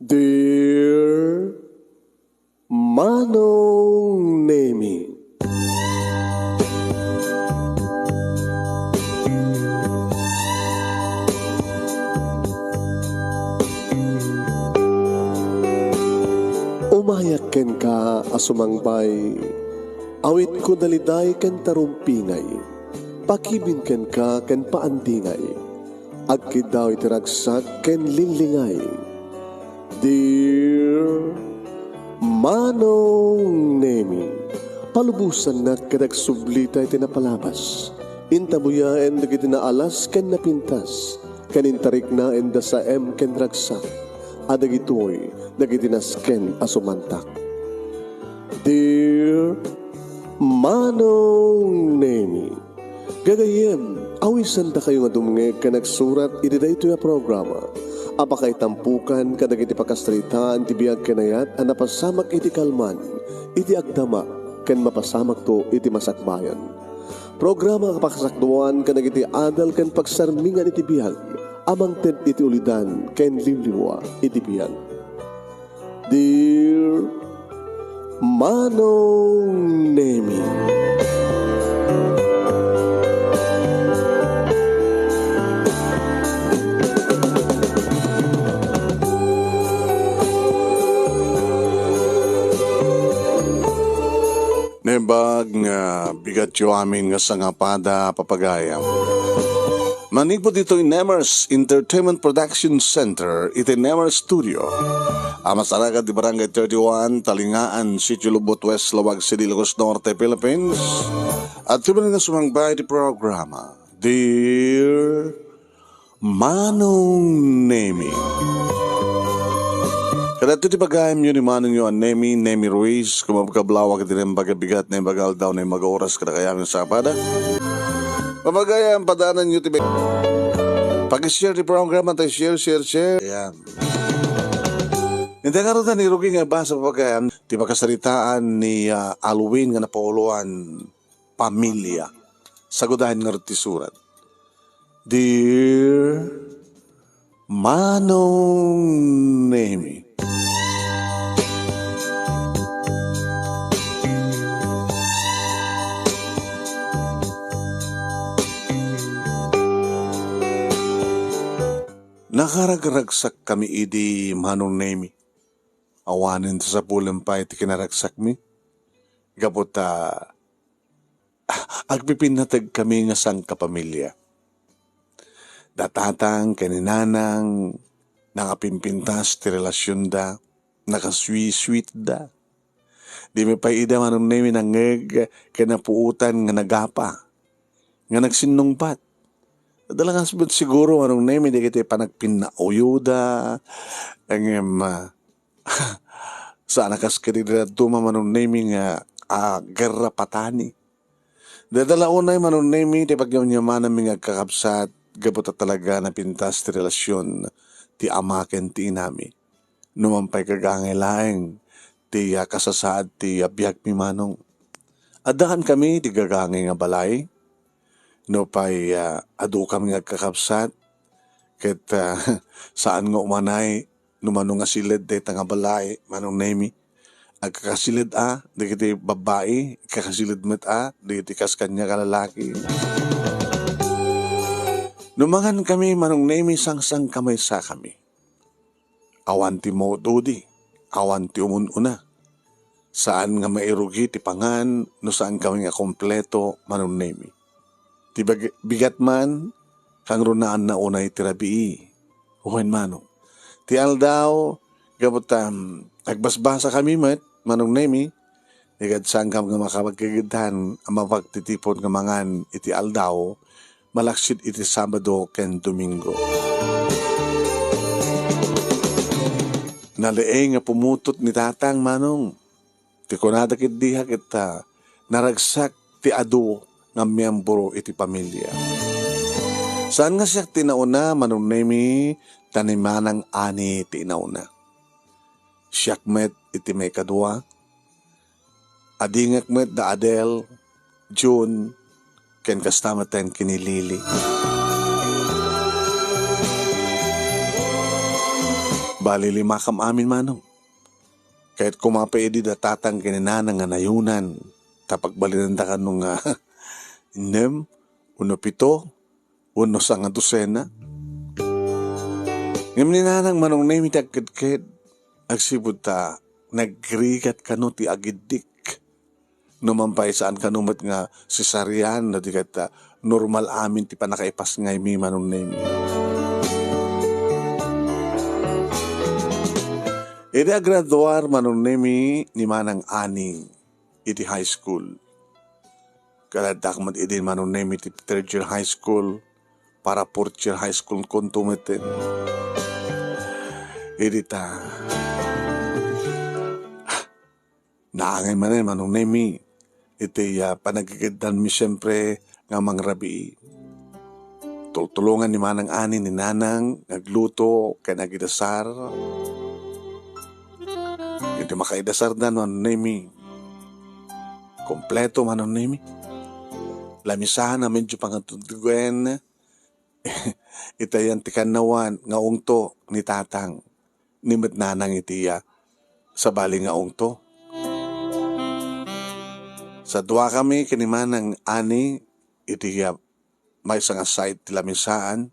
Dear Manong Nemi, umayak ken ka asumangbay, awit ko daliday ken tarumpingay, pakibin ken ka ken paandingay, agkid daw itiragsak ken linglingay. Dear Manong Nemi, palubusan na kadagsublita iti napalabas, intabuya en dagiti naalas ken napintas, kanintarik na en da sa ken ragsak, adagitoy dagiti nasken asumantak. Dear Manong Nemi, gagayem, awisan ta kayo nga dumnge ka nagsurat iti daytoy a programa. Apakay tampukan kadagiti pakastritaan ti biag kenayat a napasamak iti kalman, iti agdama, ken mapasamak to iti masakbayan. Programa kapakasakduan kadagiti adal ken pagsarmingan iti biag, amang ted iti ulidan ken limliwa iti biag. Dear Manong Nemi, Nebag nga bigat yo amin nga sangapada papagayam. Manipod dito in Nemers Entertainment Production Center, iti Nemers Studio. Amasaraga di Barangay 31, Talingaan, Sitio Lubot West, Lawag City, Ilocos Norte, Philippines. At tiba nga sumangbay di programa, Dear Manong Nemi. Kada ito ti pagayam yun ni Manong yun, Nemi Ruiz, kumabkablawag iti ng bagabigat na yung bagal daw na yung mag-oras kada kayam yung sapada. Pamagayam, padanan nyo ti pag-share ti program at share. Ayan. Hindi nga rin ni Rugi nga ba sa pagayam, ti pagkasaritaan ni Alwin nga napauluan pamilya. Sagudahin nga rin ti surat. Dear Manong Nemi, nakaragraksak kami idi Manong Nemi. Awanin sa pulampay ti kinaragsak mi. Gabot agpipinatag kami nga sang kapamilya. Datatang kaninanang nakapimpintas ti relasyon da, nakasweet da. Di may paida Manong Nemi nangeg kinapuutan nga nagapa, nga nagsinungpat. Dalagang siguro Manong Nemi di kita panagpinauyuda ang sana kas kanila tuma Manong Nemi nga gerra patani. Dadala unay Manong Nemi di pagyamyaman namin nga kakapsat gabot talaga na pintas ti relasyon ti amaken ti inami. Numampay kagangay laeng ti kasasaad ti biag mi Manong. Adahan kami ti gagangay nga balay. No pa'y adu kami nga kakapsat ket saan nga umanay numano nga silid de nga balay Manong Nemi agkakasilid digiti babae kakasilid met digiti kas kanya kalalaki. Numangan kami Manong Nemi sang kamay sa kami. Awan ti mo dudi, awan ti umununa. Saan nga mairugi ti pangan no saan kami nga kompleto Manong Nemi. Ti bigat man, kang runaan na unay tirabii. Uwen Manong. Ti aldaw, gabot agbasbasa kami Manong Nemi, igad saan kam nga makapagkagidhan ang mapagtitipon nga mangan iti aldaw, malaksid iti Sabado ken Domingo. Nalaeng nga pumutot ni tatang Manong. Ti kunadakit diha kita, naragsak ti adu nga miyembro iti pamilya. Saan nga siya tinauna Manong Nemi tanimanang ani ti inauna. Siyak met iti may kadwa. Adingak met da Adel, June, ken kastamatan kinilili. Bali 5 kam amin manong. Kahit kumapaedi da tatang kininana nga nayunan. Tapag balinanda ka nung 6, 7, 1 sa nga dosena. Ngayon ninanang manong nemi tagkid agsibod ta nagrigat kano ti agidik. Numampay saan kanumat nga sesaryan na di kat normal amin ti panakaipas ngay mi manong nemi. Iti agraduar manong nemi ni manang aning iti high school. Kaladak mat iti manong nemi iti 3rd year high school para 4th year high school kung tumitin. Iti ta naangay manin manong nemi iti panagkikidan mi siyempre nga mangrabi. Tultulungan ni manang aning ni nanang nagluto kay nagidasar. Hindi makaidasar na manong nemi. Kompleto manong nemi. Lamisahan na medyo pangatuduguen. Itayan ti kanawan nga ungto ni tatang. Nimit nanang itiya sa bali nga ungto. Sa 2 kami kinimanang ani itiya may nga side ti lamisaan.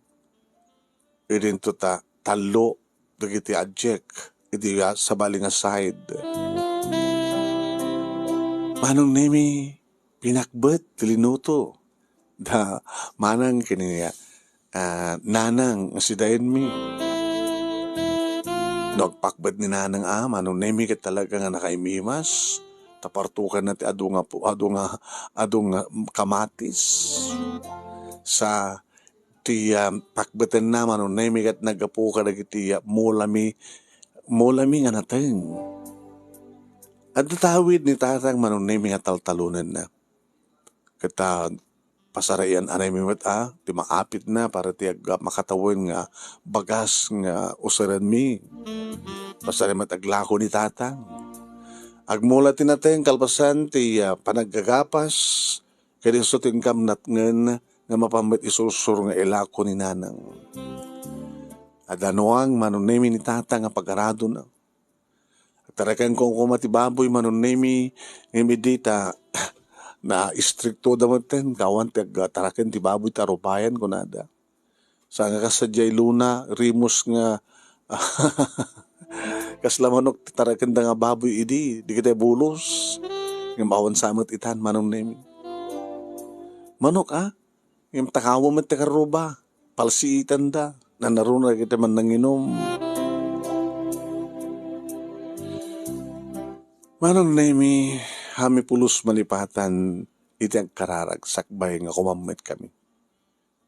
Idin to ta talo dagiti adjek. Itiya sa bali nga side. Manong nemi pinakbet tilinuto. Da manang kiniya nanang si dayon mi. Nagpakbet ni nanang manong nemi ket talaga nga nakaimimas. Tapartukan na ti adunga kamatis. Sa ti pakbeten na manong nemi ket nagapu ka dagiti mulami nga nateng. At natawid ni tatang manong nemi nga taltalunan na. Kata pasarayan anay mimet ti maapit na para ti makatawin nga bagas nga usaran mi. Pasarayan aglako ni tatang. Agmula tinateng kalpasan ti panagagapas kaya so tingkam natngen nga mapamit isusur nga ilako ni nanang. At anuang manong nemi ni tatang nga pagarado na. Tarakan kong kumati baboy manong nemi imidita na istrikto damaten kawan ti tarakan ti baboy tarubayan ko nada. Sa nga kasadyay luna rimos nga kaslamanok tarakan da nga baboy idi di kita bulos ng bawan samot itan manong nemi. Manok yung takawa mo ti karuba palsiitan da na naruna kita man nanginom. Manong nemi, hami pulos malipatan iti agkararag sakbay nga kumamit kami.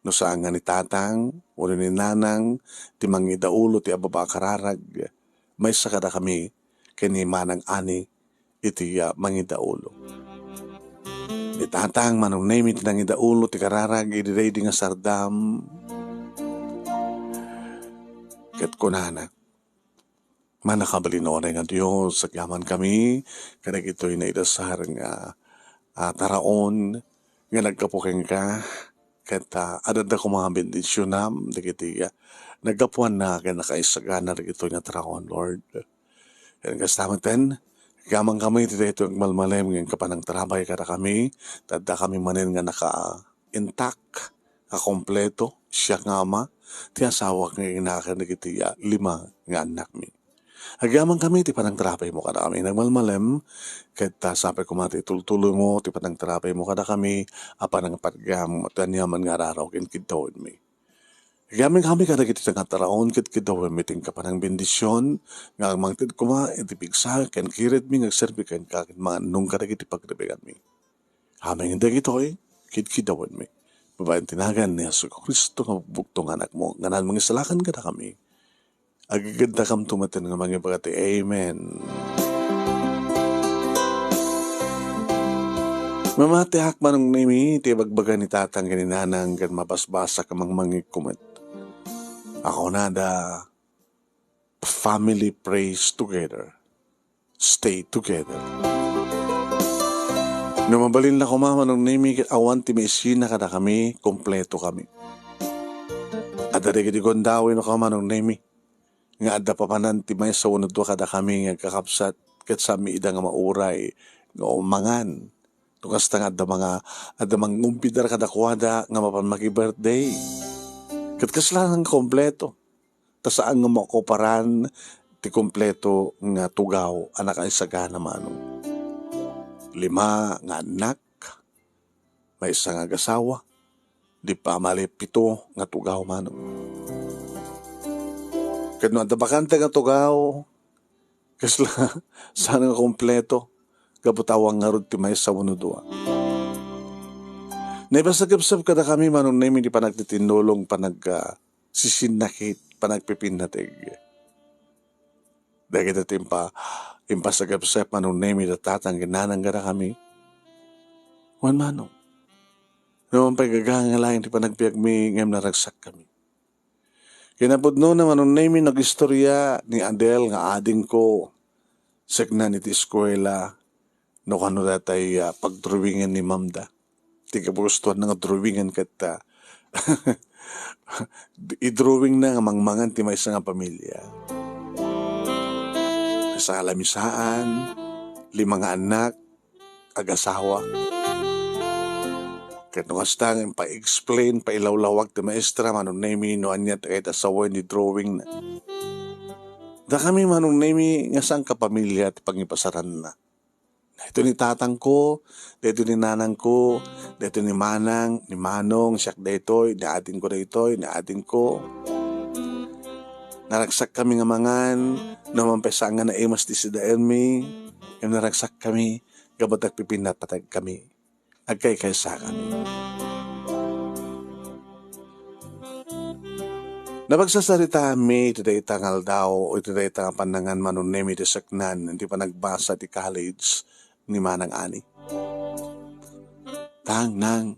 No saan nga ni tatang, ulo ni nanang, ti mangidaulo ti ababa kararag, may sakada kami kini manang ani iti mangidaulo. Ni tatang manong nemi ti nangidaulo ti kararag, ididay di nga sardam, ket kunana. Manakabalinoray nga Diyos, sagyaman kami, kadag ito'y naidasar nga taraon, nga nagkapukeng ka, kata adada ko mga bendisyonam, dagiti nagkapuan na, kaya nakaisagana, ito'y nga taraon, Lord. Kaya kastamatan, gamang kami, ito yung malmalem, ngayon kapanang tarabay kada kami, tada kami manin nga naka-intact, kakompleto, siya nga ama, ti asawa nga inakan, dagiti 5 nga anak mi. Agaman kami, ti panang terapay mo kada kami. Nagmalmalem, kahit sapay kumati tultuloy mo, ti panang terapay mo kada kami, apan ang pagam, at anyaman nga araw, kinkidawin mi. Agaman kami kada kiti nga taraon, kinkidawin mi, ting kapanang bendisyon, nga mangtid kuma, iti pigsa, kirit mi, ngagserbi kan kakit mga nung kada kiti pagrebegan mi. Haming hindi gito'y, kinkidawin mi. Babaeng tinagan ni Yesu Kristo nga buktong anak mo, nga nan mangisalakan kada kami. Agiganda kam tumatin nga mga bagati. Amen. Mamatihak manong nimi, ti bagbaga ni tatang ganinanang gan mabasbasa ka mangikumet. Ako na da family prays together. Stay together. Numabalin na ko manong nimi, awan ti maisina kada kami, kompleto kami. At dari kiti gondawin ako manong nimi. nga adda pa panan ti may sa unod kada kami nga kakapsat ket sami ida nga mauray nga umangan. Tukas nga adda mangumpidar kada kuwada nga mapan maki-birthday. Ket kaslangan kompleto. Ta saan nga makoparan ti kompleto nga tugaw anak ay sagana manong. 5 nga anak, may isa nga gasawa, di pa mali 7 nga tugaw manong. Ket no adda bakante nga tugaw, kasla sana nga kompleto, kabutawang nga rod ti may sa unodua. Naibasagabsab kada kami manong namin di pa nagtitinulong pa sisinakit, pa nagpipinatig. Dahil kita impasagabsab manong namin datatang ginanang gara kami. Wan manong. Naman pa'y gagangalayan di pa nagpiyagmi ngayam naragsak kami. Kinapudno na manong namin nag-istorya ni Adel nga ading ko segna ni ti eskwela no kano datay pagdrawingan ni Mamda. Ti kapustuhan na nga drawingan kat i-drawing na nga mangmangan ti may nga pamilya. Sa kalamisaan, 5 nga anak, ag-asawa. Kat nung astang pa-explain, pa-ilawlawag ti maestra, manong nami, no anya, kahit asawa ni drawing na. Da kami manong nami, nga saan ka pamilya, ti pangipasaran na. Ito ni tatang ko, dito ni nanang ko, dito ni manang, ni manong, siyak daytoy, ni atin ko daytoy, ni atin ko. Naragsak kami nga mangan, naman pa nga na imas di si Daelmi, yung naragsak kami, gabot agpipinat patag kami, agkay sa kami. Napagsasarita mi, itiday tangal daw, o itiday tangal pandangan manunemi di saknan, hindi pa nagbasa di college, ni Manang Ani. Nang,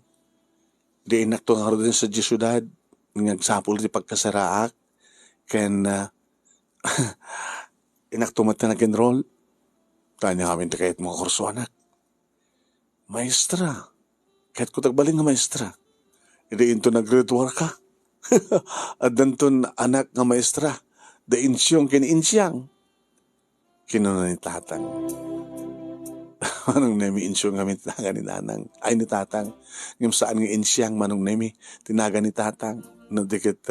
di inak to nga rin sa Jesuidad, ngagsapul di pagkasaraak, ken inak to mata nag-enroll, tanya kami kahit mga kurso anak. Maestra, kahit ko tagbaling nga maestra, hindi into nag-grade war ka. At danton anak nga maestra, da insyong kini-insyang. Kinuna ni tatang. Manong nemi insyong kami tinaga ni nanang. Ay ni tatang. Ngam saan nga insyang manong nemi tinaga ni tatang. No dikit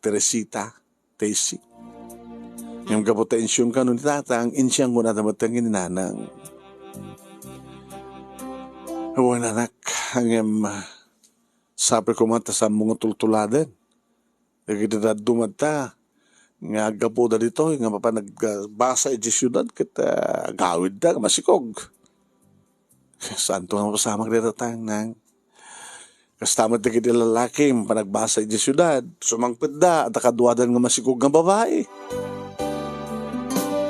Teresita, Tesi. Ngam kaputa insyong ka no ni tatang, insyang ko na damatang ni nanang. Awan anak, ngam sabi ko mata sa mga tultuladan. Dagiti dumata. Nga gapo da dito, nga pa nagbasa di siyudad, kita gawid da, masikog. Santo nga pasamag dito tang nang kastamat na kiti lalaki, panagbasa di siyudad, sumangpit da, at akaduadan nga masikog nga babae.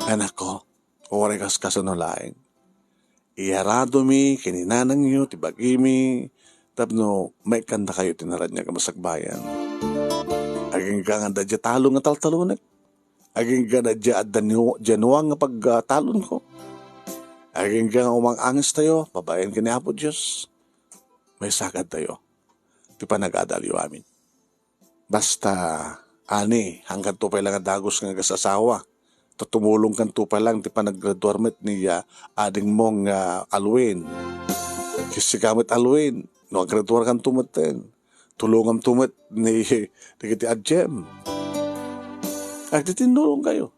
Anak ko, oray kas kasanolaing. Iharado mi, kininanang nyo, tibagi mi, tapno, may kanda kayo tinaran niya ka masagbayan. Aging ka nga dadya talo nga taltalunan. Aging ka dadya at januang nga pagtalon ko. Aging ka nga umang-angis tayo, babayan ka ni Apo Diyos. May sagad tayo. Di pa nag-adalyo amin. Basta, ani, hanggang tupay lang ang dagos nga kasasawa. Tumulong kan tupay lang, di pa nag-graduarmet ni ading mong Alwin. Kasi kamit Alwin, no, graduar kan tumaten. Tulungam tumat ni kiti Adjem. Agtitinulong kayo.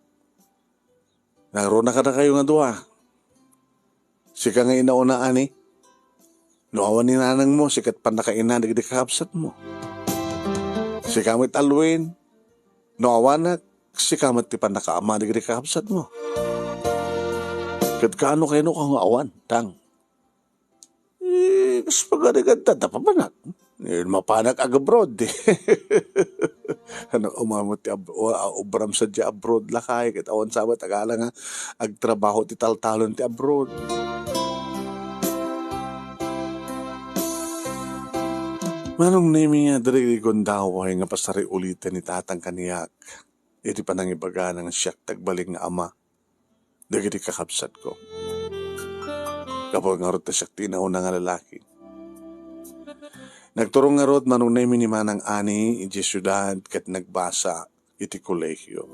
Narona ka na kayo nga duwa. Sika nga inauna ani. Nuawan ni nanang mo, sikat pa nakaina, di kakapsat mo. Sikamit Alwin, nuawanak, sikamit ti pa nakaama, di kakapsat mo. Kat kaano kayo no kang awan, tang. Kas pagaligan pa manak. Mapanak agabroad. Ano, umamot ti ubram sa di abroad lakay. Kat awan sabat, agala nga, agtrabaho ti taltalon ti abroad. Manong nami nga dari gondaway nga pasari ulitin ni tatang kaniyak. Iti pa nang ibaga ng siyak tagbalik nga ama. Dagiti kakapsat ko. Kapag nga rot na siyak tinauna nga lalaki. Nagturong nga rot manong nami ni Manang Ani, iti siyudad, kat nagbasa, iti kolehiyo.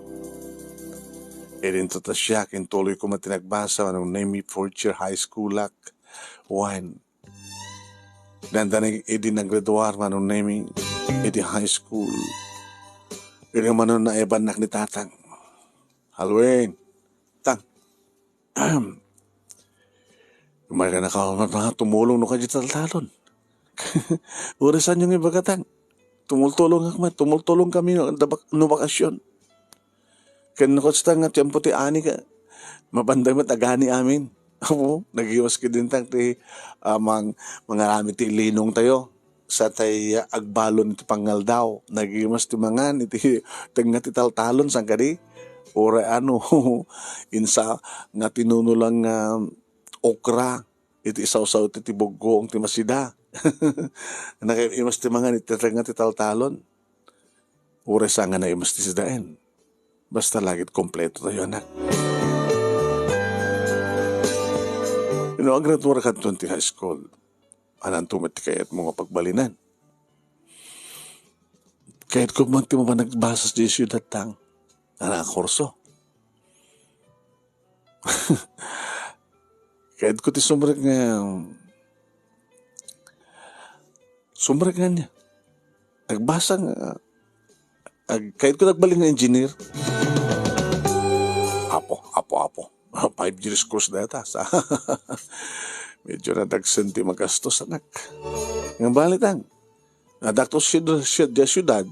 Ito ta siya, kintuloy ko matinagbasa, manong name fourth year high school lak. One. Dandanig iti naggraduar, manong name iti high school. Ito manon na ebanak ni tatang. Halwen, tang. Kumari ka na tumulong no ka dito talon. Urasan yung iba katang. Tumultulong kami no bakasyon. Kanukotsta nga tiyang puti ani ka. Mabanday matagani amin. Oo, nagiwas ka din tang ti mga rami ti linong tayo. Sa tay agbalon iti pangal daw. Nagiwas ti mangan iti tanga ti taltalon sang kadi. Ora insa nga tinunulang okra. Iti isaw-saw ti buggoong ti masida. Nakiimas ti mangan iti tanga ti taltalon. Ora sa nga na imas ti sidaen. Basta lagit kompleto tayo, anak. Ang graduar ka 20 high school, anan tumati kayat mga pagbalinan. Kahit kung magti mo pa nagbasas di siyudad tang, anak korso. Kahit ko ti sumrek nga niya. Nagbasa nga, kahit ko nagbaling na engineer, Apo. 5 years course na yata. Medyo nadagsan ti magastos, anak. Nga balitang, nadaktos siya syudad,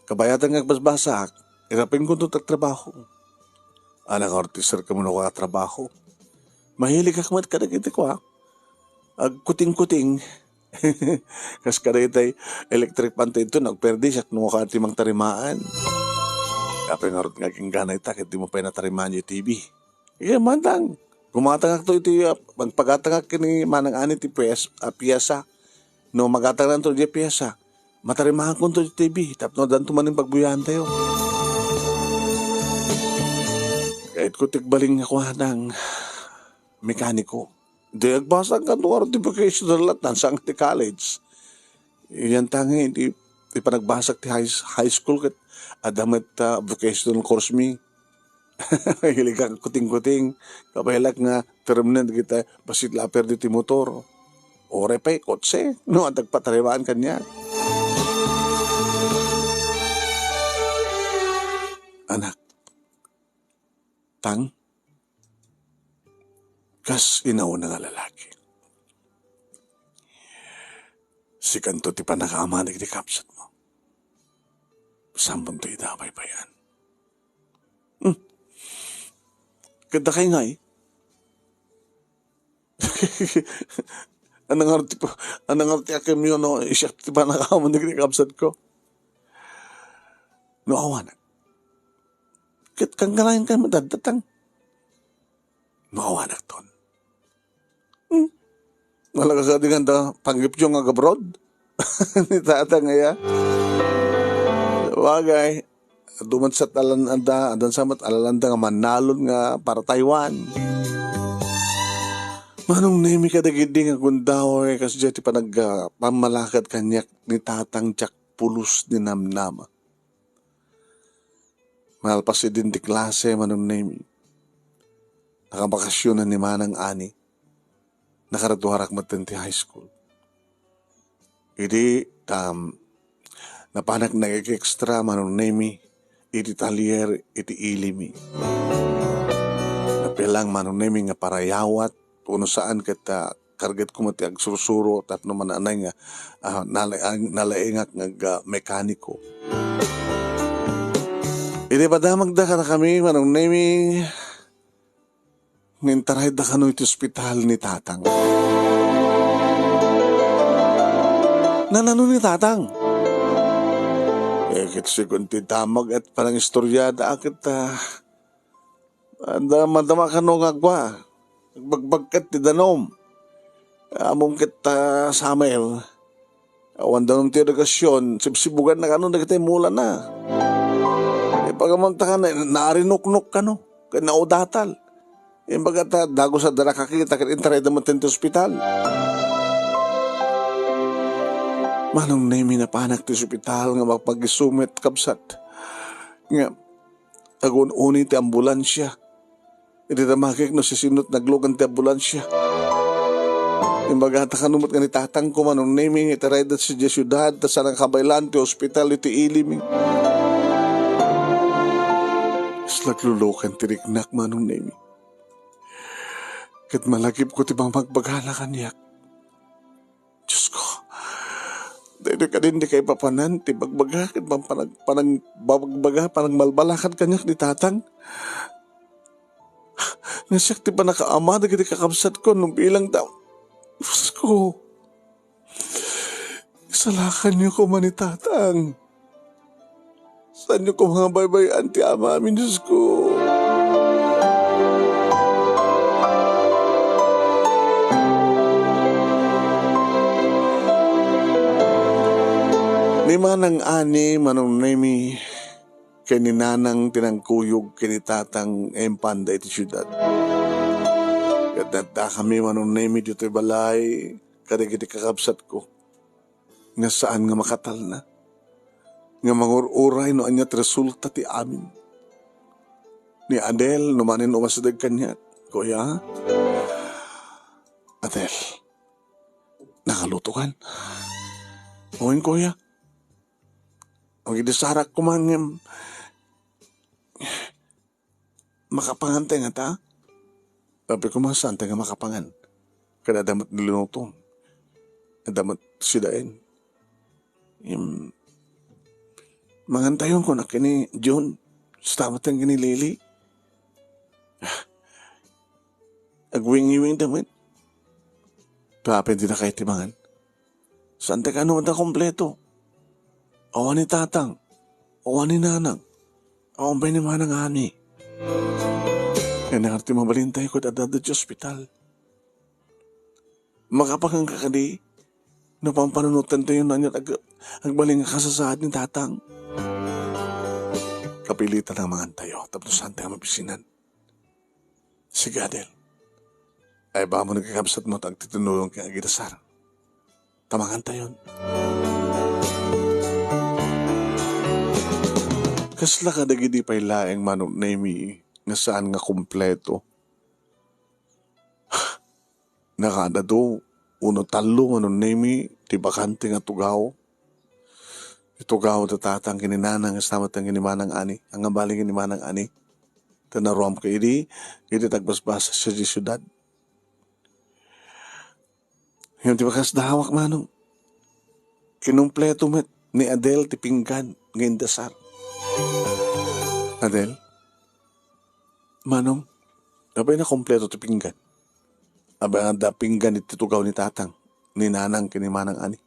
kabayatan nga basbasak, irapin ko itong trabaho. Anak, artister ka muna ka trabaho. Mahilig ka kamat kadagiti ko, kuting-kuting. Kas kadagitay electric pantay ito, nagperdi siya, nung ka timang tarimaan. Kapag nga king ganay takit, di mo pa natarimaan yung TV. Kaya mandang, gumatangak to iti, magpagatangak kini manang ani ti piyasa. No, magatangak to iti piyasa. Matarimahan ko to iti TV, tapno dan tumaning pagbuyahan tayo. Kahit ko tigbaling ako ng mekaniko. Di agbasang ka to, ti vocational lahat, nansang ti college. Yan tangi, di panagbasak ti high school kat adamat vocational course mi. Hilig ka kuting-kuting. Kapailak nga permanent kita basit laper di ti motor. Ore pa'y kotse. No, at nagpatarimaan kanya. Anak. Tang. Kas inauna nga lalaki. Si kanto ti panakamanig di kapsat mo. Sambang to'y damay pa yan. Ganda kayo nga eh. Anong arti akim yun, no? Isyak ti panakamanig di kapsat ko. No, awanak. Kit kang galayan ka madadatang. No, awanak ton. Malaga ka din ganda panggip yung agabroad. Ni tatang nga. Wagay. Duman sa talananda, adan samat alalanda nga manalon nga para Taiwan. Manong nemi ka dagidi nga gundaw kasi dyan ti panag pamalakad kanyak ni tatang tsak pulos ni namnama. Malpas din di klase manong nemi. Nakabakasyon na ni manang ani. Nakaraduharak matenti high school. Idi napanak nag-extra manong nemi. Iti talier, iti ilimi. Napilang manunemi nga parayawat, puno saan kita karget ko mati agsursuro, tapno mananay nga nalaingak nga mekaniko. Iti padamag da ka na kami, manunemi, nintaray da ka no iti ospital ni tatang. Nanano ni tatang? Kit sigunti damag at parang istoryada akit madama ka nung agwa bagbagkat ti danom among kit Samuel awan danom ti regasyon sibsibugan na kano nagitay mula na pagamunta ka na naarinuknuk ka no naudatal yung bagat dago sa dala kakita kit intaray daman ti ospital. Manong nemi na panak ti ospital nga magpag-isumit kapsat. Nga, agun-uni ti ambulansya. Iti tamakik no sisinot naglogan ti ambulansya. Imbaga takanumot nga ni tatang ko manong naming iti rayda si syudad ta sarang kabaylan ti hospital iti ilim. Slaglulukan ti riknak manong naming. Kat malagip ko ti bang magbagala kanyak. Diyos ko, dahil ka din di kay papanan, ti bagbaga, kat bang panang babagbaga, panang malbalakan kanyak ni tatang. Nasyak ti pa nakaama, di kiti kakabsat ko nung bilang daw. Diyos ko, isalakan niyo ko man ni tatang. Saan niyo ko mga baybayan ti ama amin, Diyos ko. Ni manang ani manong nemi kaninanang tinangkuyog kinitatang empanda iti syudad. Kadata kami manong nemi dito balay kadagiti kakabsat ko nga saan nga makatal na nga mangururay no anyat resulta ti amin. Ni Adel no manin umasadag kanya, Kuya, Adel, nakaluto kan? Oin Kuya, ang idisarak ko man makapangantay nga ta. Sabi ko masantay nga makapangan. Kada damat nilunutong. Damat sidain. Mangantayon ko na kini John. Stamat ang kini Lily. Agwing-iwing damit. Papin din na kayo timangan. Santay ka naman na kompleto. Awan ni tatang, awan ni nanang, awan ba ni manang ani. Kaya nakarti mabalintay ko dadada sa ospital. Makapakang kakadi, napampanunutan tayo na niya agbaling nga kasasaad ni tatang. Kapilitan ng mga tayo, tapos saan tayo mabisinan. Sige Adel, ay ba mo nagkakabsat mo at agtitunulong kaya agidasar. Tamangan tayo. Kasla ka dagiti pa'y laeng manong nemi nga saan nga kumpleto. Nakada do, uno talo manong nemi, ti bakante nga tugaw. Itugaw ta tatang kininanang asamat ang kinimanang ani, ang ambaling kinimanang ani. Tanaruam ka iti tagbasbasa sa syudad. Yung ti bakas dahawak manong, kinumpleto met ni Adel ti pinggan ngayon dasar. Adel, manong, abay na kompleto ti pinggan. Abay na pinggan iti tugaw ni tatang, ni nanang kinimanang ani.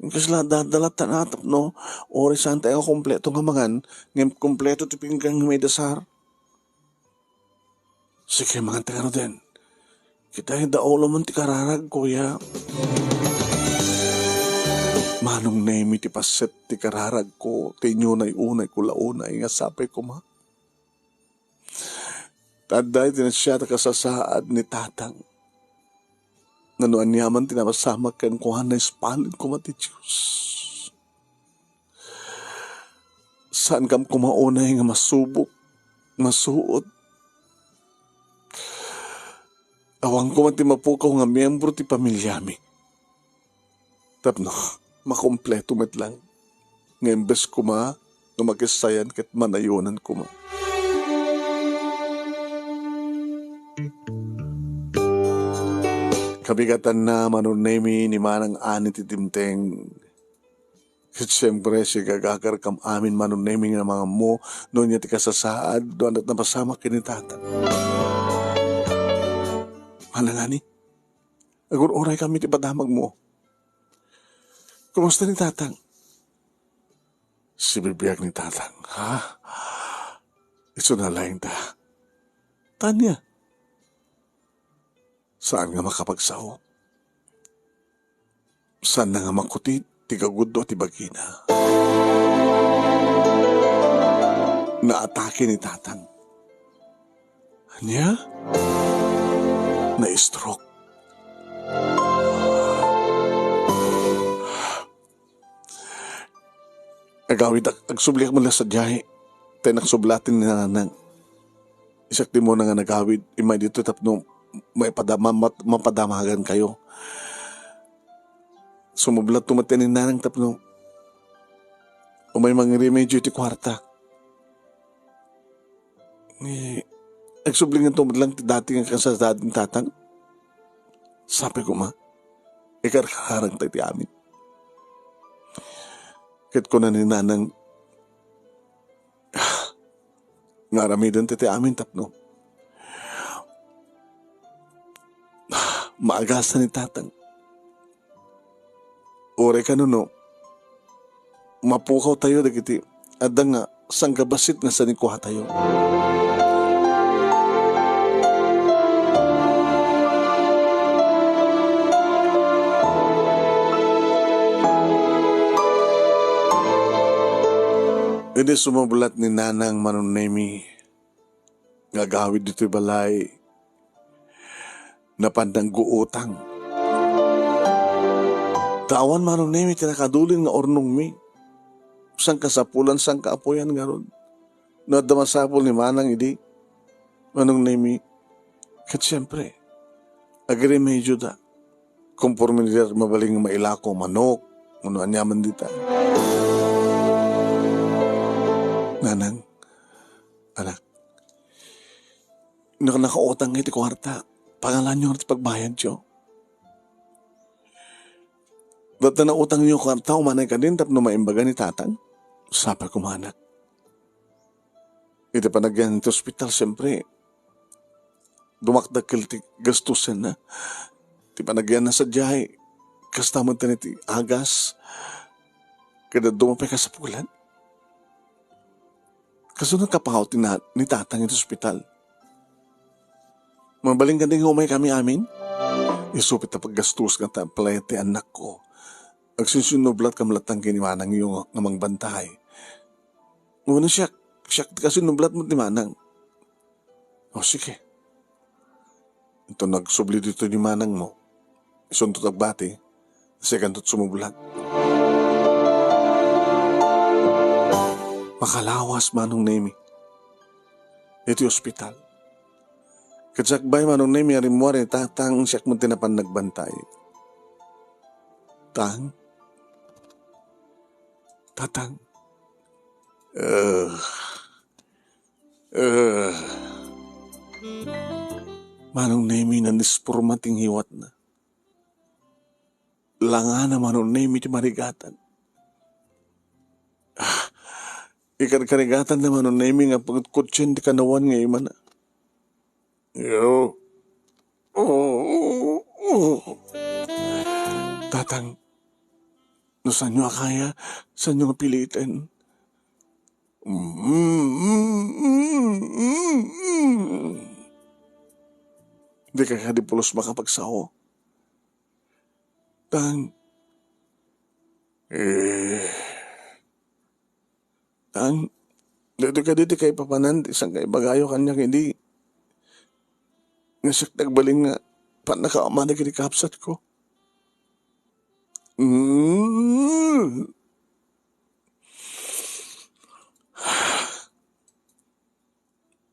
Kasi dadalatan atap no, orisan tayo kompleto nga mangan, ngayon kompleto ti pinggan nga may dasar. Sige, mga tayo din. Kita yung daulo man ti kararag, Kuya. Manong nemi ti paset ti kararag ko, ti nyunay unay kulaunay nga sapay ko ma. Taday tinasya ta kasasaad ni tatang. Nanuan niyaman tinapasamak kan kuhan na ispalin ko mati Diyos. Saan kam kumaunay nga masubok, masuot. Awang ko mati mapukaw nga miyembro ti pamilyami. Tapno, makompleto met lang. Ngembes ko ma, nga magisayan ket manayunan ko ma. Kabigatan na manunemi ni manang ani ti timteng. Ket siyempre si gagagar kam amin manunemi nga mga mo, noon niya ti kasasaad, doon at napasama kinitatan. Manang ani, agur-uray kami ti padamag mo. Kumusta ni tatang? Si bibiyag ni tatang, ha? Ito na lang ta. Tanya, saan nga makapagsaw? Saan na nga makutit, tigagudo ti bagina? Naatake ni tatang. Anya? Na-stroke. Agawid, agsubliak mo lang sa diyahe. tayo naksublatin ni nanang. Isak di mo na nga nagawid, imay dito tapno mapadamagan kayo. Sumublat tumatin ni nanang tapno, umay mga remedyo iti kwarta. Nagsublingan tumadlang dati nga kasasading tatang. Sabi ko ma, ikarkarang tayo ti amin. Kahit ko na ni nanang, nga ramidan ti amin tapno. Maagasan ni tatang. Ore ka no, mapukaw tayo dagiti, adang nga, sanggabasit nga sa nikuha tayo. Hindi sumabulat ni nanang manunemi nga gawid dito'y balay na pandang guutang. Tawan manunemi tinakadulin nga ornong mi. Sang kasapulan, sang kaapoyan nga ron. Nadamasapol ni manang idi. Manunemi. Kat siyempre, agremedyo da. Conforme nila mabaling mailako, manok, anyaman dita. Nanang, anak, nakakautang nga iti kwarta, pangalan nyo at pagbayad nyo. Ba't na nautang nyo kwarta, umanay ka din, tapno maimbaga ni tatang? Sabi ko manak. Iti panagyan iti hospital, siyempre, dumakdag ti gastusin na. Iti panagyan na sa diyahe, kastamad ta iti agas, kada dumapay ka sa pulan. Kasunod kapahaw ni tatang ito hospital. Mabaling ka din umay kami amin. Isupit na paggastos ka ta palete anak ko. Agsisunublat ka malatang kinimanang yung namang bantay. Muna siya kasi nublat mo di manang. O sige. Ito nagsubli dito ni manang mo. Isuntot agbati. Sekantot sumublat. Makalawas manong nemi. Iti hospital. Katsakbay manong nemi arimwari tatang siyak mo tinapan nagbantay. Tatang. Manong nemi nanispurmating hiwat na. Langa na manong nemi ti marigatan. Ikarkarigatan naman ang naming nga pagkutsin di kanawan nga iman na. Yo. Tatang, no saan nyo akaya? Saan nyo pilitin? Di ka kadipulos makapagsaho. Tang, Tang, dito ka dito kay papanan, isang kay bagayo kanya hindi. Ngasak nagbaling nga, pa nakaamana kini kapsat ko.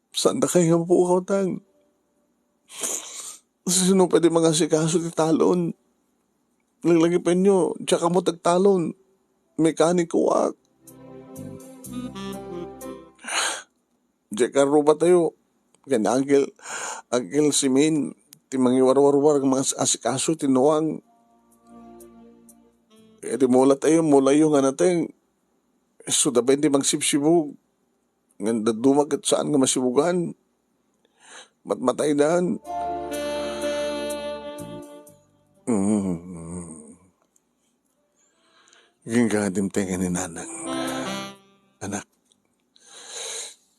Saan na kayo nga po ako, Tang? Sino pwede mga sikaso ti talon? Naglagi pa nyo, tsaka mo tagtalon. Mekaniko wak. Jeka ruba tayo. Kaya Uncle Simin, ti mangiwar-war-war mga asikaso, tinuwang. Kaya di mula tayo, mula yung natin. So da di magsibsibog. Nga dumag at saan nga masibugan. Matmatay daan. Ginggadim tenga ni nanang. Anak.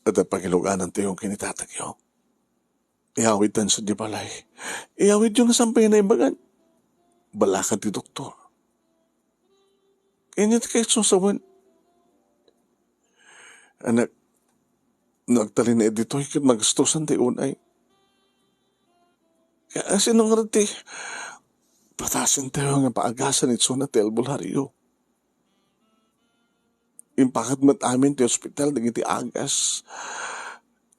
At ang pagiluganan tayo yung kinitatagyo. Iawit tan sa di balay. Iawit yung sampay na ibagan. Balakad ti doktor. Kanya kayo susawan. Anak, nagtali na edito, ikit magastusan tayo unay. Kaya sinong rati, patasin tayo nga paagasan ito na telbulharyo. impakat mat amin ti ospital dagiti agas.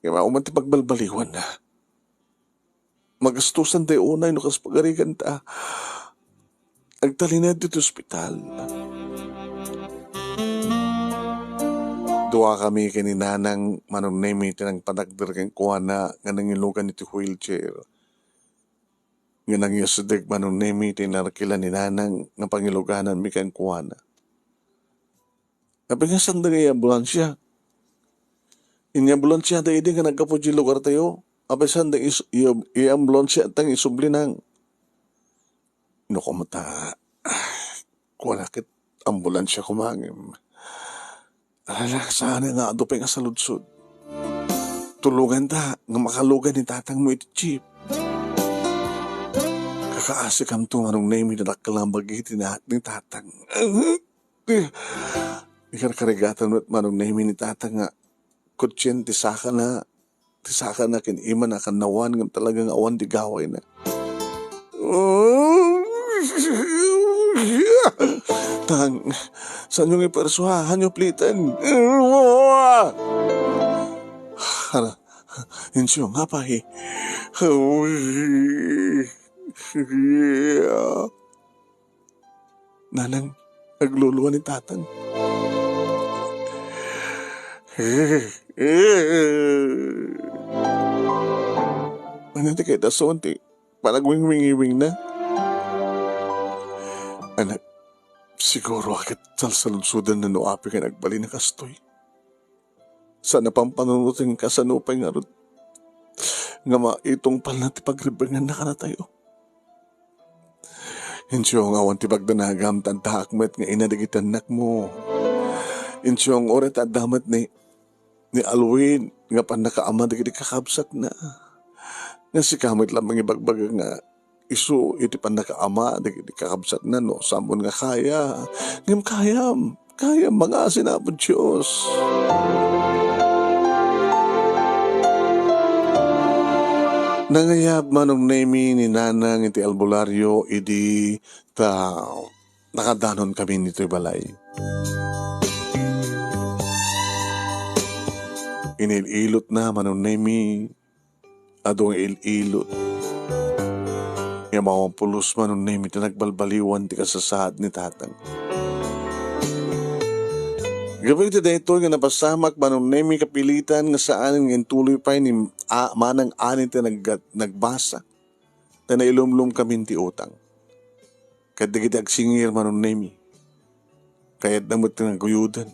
Kaya mauman ti pagbalbaliwan na. Magastusan tayo unay no kas pagarigan ta. Agtalinad dito ospital. Duwa kami kininanang manunemi tinang padagder kang kuwana nga nangilugan iti wheelchair. Nga nangyasudeg manunemi tinarkila ni nanang nga pangiluganan mi kang kuwana. Kapag nga sanda nga ambulansya. Inyambulansya da idi nga nagkapo di lugar tayo. Apay sanda i-ambulansya at ang isubli nang. No kumata. Kuwana kit ambulansya kumangim. Alala, saan nga adupay nga sa ludsod. Tulungan ta, nga makalugan ni tatang mo iti jeep. Kakaasik ang tumanong na yung minadakkalambag iti na ni tatang. Ikarkarigatan mo at manong na yung ni tatang nga. Kutsyen, tisaka na kinima na kanawan ng talagang awan di gaway na. Tang, saan yung ipersuahan yung plitan? Insyo nga pa eh. Nanang, nagluluwa ni tatang. Ano ti kay tason ti? Panagwing-wing-wing na. Anak, siguro akit salsalunsudan na noapi ka nagbali na kastoy. Sana pampanunutin ka sa nupay nga ron. Nga maitong pal na ti pagribangan na ka na tayo. Insyo nga awan ti pagdanagam tantahakmet nga inadagitan nak mo. Insyo ang oret at damat ni Alwin nga panakaama dagiti kakabsat na. Nga si kamit lamang ibagbaga nga isu iti panakaama dagiti kakabsat na no. Sambon nga kaya. Ngam kaya mga sinapod Diyos. Nangayab manong nemi ni nanang iti albularyo idi ta nakadanon kami nito'y balay. Inililot na manong nemi adong ililot. Nga mawampulos manong nemi ti nagbalbaliwan ti kasasad ni tatang. Gabay ti dayto nga napasamak manong nemi kapilitan nga saan nga tuloy pa ni manang anin ti nagbasa. Ta nailumlum kami ti utang. Kadigiti agsingir manong nemi. Kaya't namot ti naguyudan.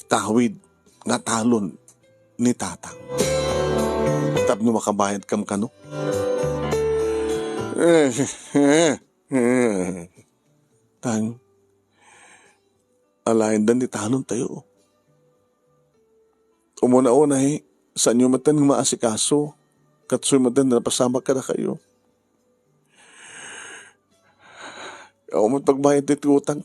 Tahawid nga talon ni tatang. Tapno makabayad kam kano. Tang, alayan dan ni talon tayo. Umuna-una saan nyo matan ng maasikaso, katsoy matan na napasamak ka na kayo. Ako mo't pagbayad dito utang.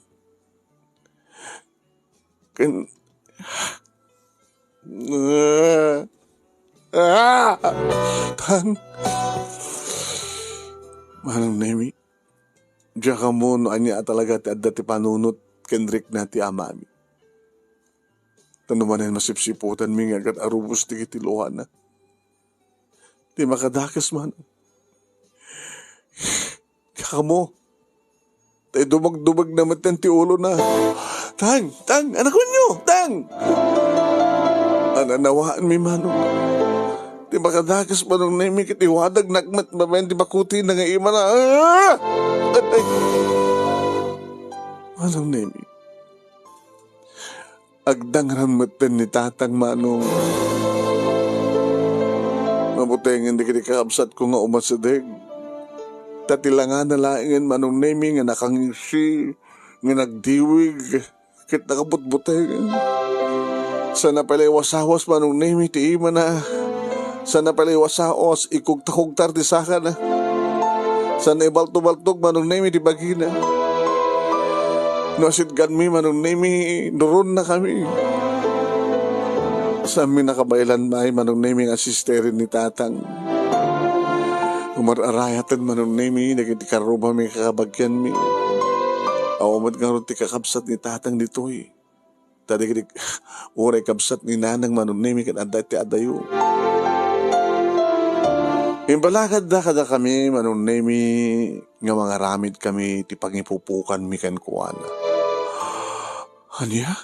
Tang, manang nemi, diya ka mo no anya talaga ti adda ti panunot kendrik na ti amami. Tanumanin masipsiputan mi nga agad arubos ti kitiluhan na. Di makadakas man. Kaka mo, tayo dumag-dumag naman ti ulo na. Tang, anak ko nyo, tang! Ananawaan mi manong. Di makadakas manong nemi kitiwadag nakmat mabayan di bakuti na nga ima na. Atay! Manong nemi. Agdangran matan ni tatang manong. Mabuteng hindi kiti kakabsat ko nga umasadeg. Tatilangan na laingin manong nemi nga nakangisi, nga nagdiwig, kit nakabutbuteng. Sana pala wasawas manong nemi ti ima na. Sana pala wasawas ikugtakugtar ti saka na. Sana ibalto-baltog manong nemi ti bagina. Nasid ganmi manong nemi duron na kami. Sa amin nakabaylan na manong nemi nga sisterin ni tatang. Umararayatan manong nemi nagiti karuba mi kakabagyan mi. Awamad nga ron ti kakabsat ni tatang dito eh. Tadi uray kabsat ni nanang manunimi kan aday ti adayo. Imbalakad da kada kami manunimi nga mga ramid kami ti pangipupukan mi kan kuana. Anya?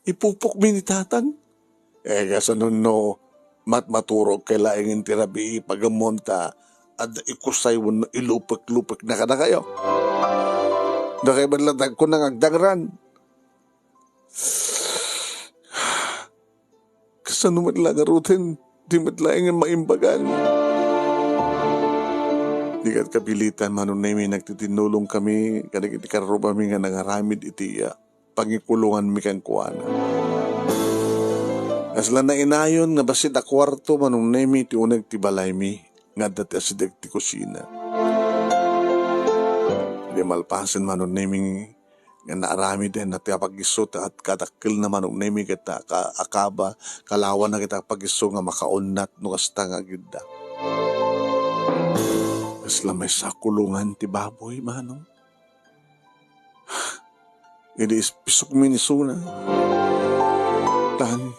Ipupok mi ni tatang? Kasanun no, matmaturog kay laingin tirabi pagamonta at ikusay mo ilupik-lupik na kada kayo. Dakay banlatag ko nang agdagran. Kasano lang arutin, di matlaing ang maimbagan. Di kat kapilitan manunay nagtitinulong kami, kanig iti karuba mi nga nangaramid iti pangikulungan mi kan kuana. Asla na inayon nga basit a kwarto manunay mi ti unag ti balay mi, nga dati asidag ti kusina. Di malpasan manunay mi nga naarami din na pag-iso at katakil na manunay mi kita akaba kalawan na kita pag-iso nga makaunat no kasta nga gida. Asla may sakulungan ti baboy manong. Idi pisok mi ni Suna. Tang,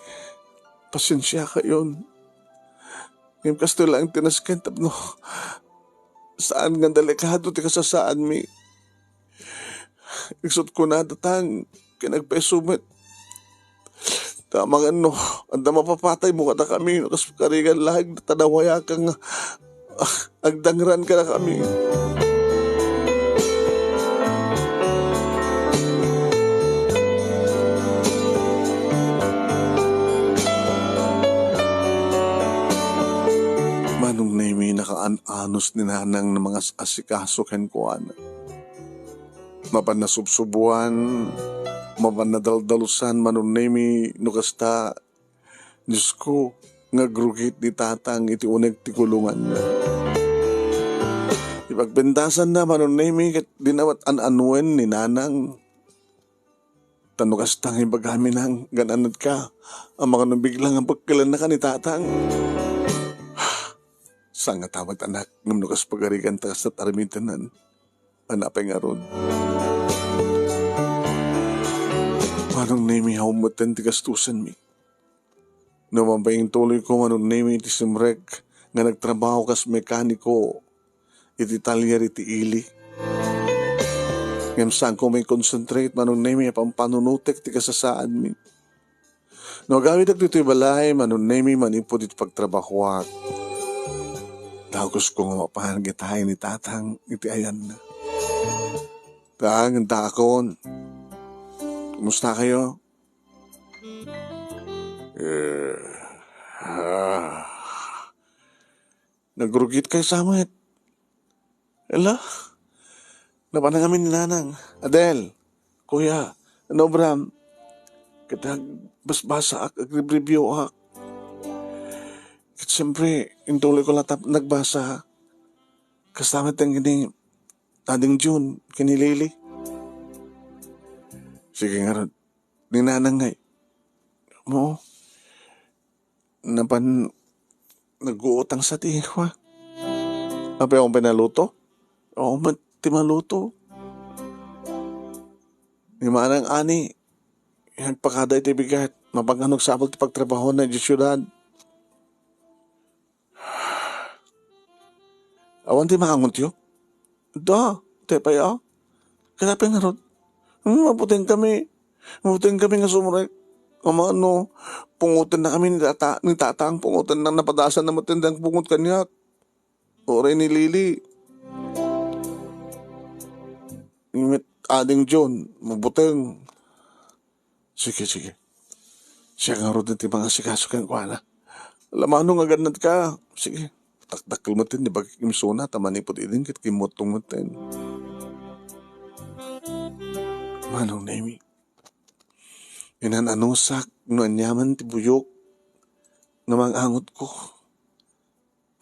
pasensya ka yun. Ngayon kasto lang tinasken tapno. Saan nga delikado ti kasasaan mi. Iksot ko na datang kinagpesumit. Tama ano, anda mapapatay mo kada kami. Kas karigan lahig tanawaya kang agdangran ka na kami. Manong na imi nakaan-anos ni nanang ng mga asikaso ken kuana. Mapanasubsubuan, mapanadaldalusan manunemi no kasta Diyos ko nga grugit ni tatang iti uneg ti kulungan na. Ipagbentasan na manunemi kat dinawat an-anwen ni nanang tano kastang ibagami nang gananad ka ang mga nabiglang ang pagkilan na ka ni tatang. Sanga tawag anak ng nukas pagarigan takas at armintanan anapay nga ron. Manong nemi haumutan ti kastusan mi. Namambayang tuloy ko manong nemi ti simrek nga nagtrabaho kas mekaniko iti talyer iti ili. Ngam saan ko may concentrate manong nemi apang panunutek ti kasasaan mi. No gawid ak dito'y balay manong nemi manipod iti pagtrabahwak. Dagos ko nga mapahanggitahay ni tatang iti ayan na. Tang, ang takon. Kumusta kayo? Nagrugit kayo sa amin. Ela? Napanang kami ni nanang. Adel, kuya, ano Bram? Kita basbasa ak, agrib-review ak. At siyempre, intuloy ko latap nagbasa. Kasamat ang gining ading June, kinilili. Sige nga ron, ninanangay. Mo, nag-uutang sa tiwa. Apa akong pinaluto? Oo, ti maluto. Ni manang ani, yung pagkada iti bigat, mapaganog sabag ti pagtrabaho na di syudad. Awan ti makanguntyo? Da, tepaya. Kanapin nga ron. Mabuting kami nga sumurek. Ano, pungutin na kami ni tatang, pungutin na napadasan na matindang pungut kanyak. Oray ni Lili. Ngimit ading John, mabuting. Sige. Siya nga rin ti mga sikasukan ko na. Lamano nga ganat ka. Sige, takdakil matin, di ba kimsuna, tamanipod idin kit kimotong matin. Manong nemi. Inananusak no anyaman ti buyok nga mangangot ko.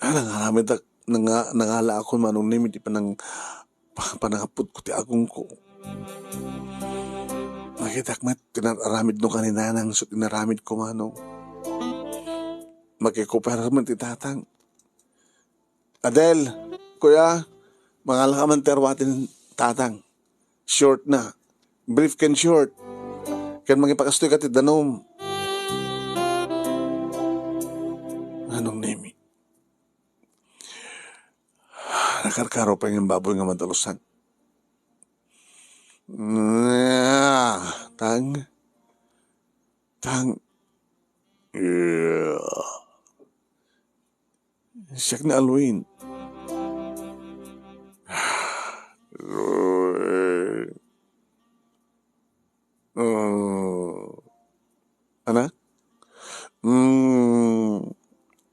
Nangaramid nangala ako manong nemi ti panangapod ko ti agong ko. Makitakmat tinaramid no kanina nang so tinaramid ko manong. Makikopera man ti tatang. Adel, kuya, mangala ka man terwatin tatang. Short na. Brief can short. Kan mangipakastoy ka ti danom. Anong nemi? Nakarkaro pa yung baboy nga madalusan. Tang. Siyak na alwin. Anak?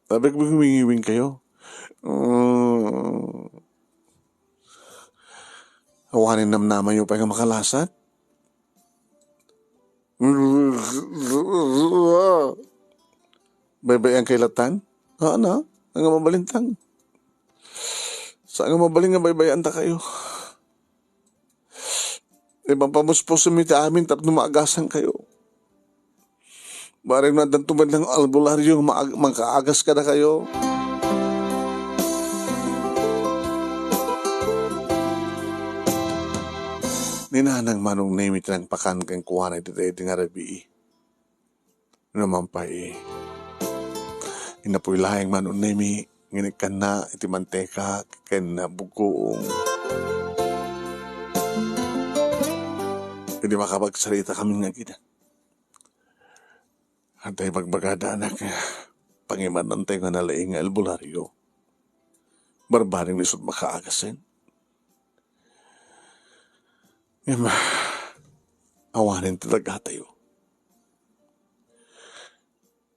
Sabi ko humingiwing kayo. Awanin namnaman yung pa nga makalasat. Baybay ang kailatan? Ano? Ang nga mabalintang. Saan nga mabaling nga baybayan ta kayo? Ibang pamuspos sumita amin tapno maagasan kayo. Barang na dantumad ng albularyo magkaagas ka na kayo. Ninanang manong namit ng pakan kang kuha na ito tayo nga rabi. Naman pa inapoy lahing manong nami nginig ka na iti manteka ken na bugoong. Hindi makapagsalita kami nga gina. At ay magbagada anak pangimanan tayo nga nalaing nga albularyo. Barbaring lisod makaagasin. Awanin talaga tayo.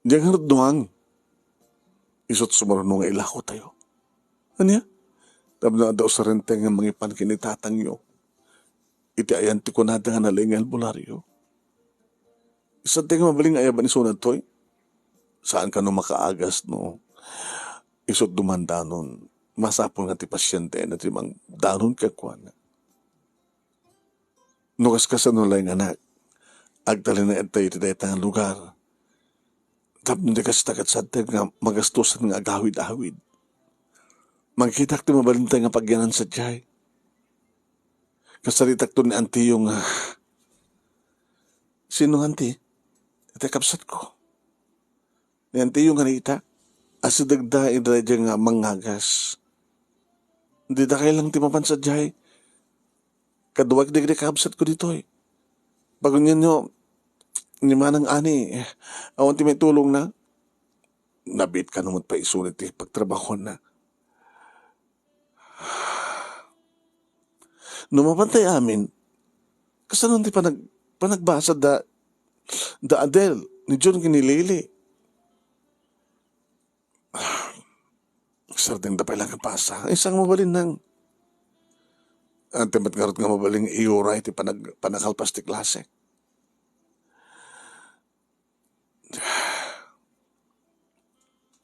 Diyan nga doang. Isot sumarunong nga ilako tayo. Ano ya? Tabna daw sa renteng nga mangipan kinitatang nyo. Iti ayan ti kunada nga nalaing nga albularyo. Isa tayo mabaling ayaban isunod to'y. Saan ka no makaagas no? Isot dumanda nun. Masapon nga ti pasyente na ti mang danon kakwan. Nukas ka sa nulay nga anak. Agdali na etay iti daytang lugar. Tapno di kas tagat sa nga magastusan nga agawid-awid. Magkitak ti mabalintay nga pagyanan sa jay. Kasalitak to ni auntie yung sino auntie? Ito kapsat ko. Ni auntie yung kanita. Asidagda idradya nga mangagas. Hindi da kailang ti mapansa jay. Kaduwag digri kapsat ko dito eh. Bago nyo ni manang ani, awan ti may tulong na. Nabit ka naman pa isunit eh, pagtrabaho na. Numapantay amin, kasanon ti panagbasa da Adele, ni John Kinilili. Sarding da pailang kapasa, isang mabalin nang. At timat nga nga mabaling iuray ti panakalpas ti klase.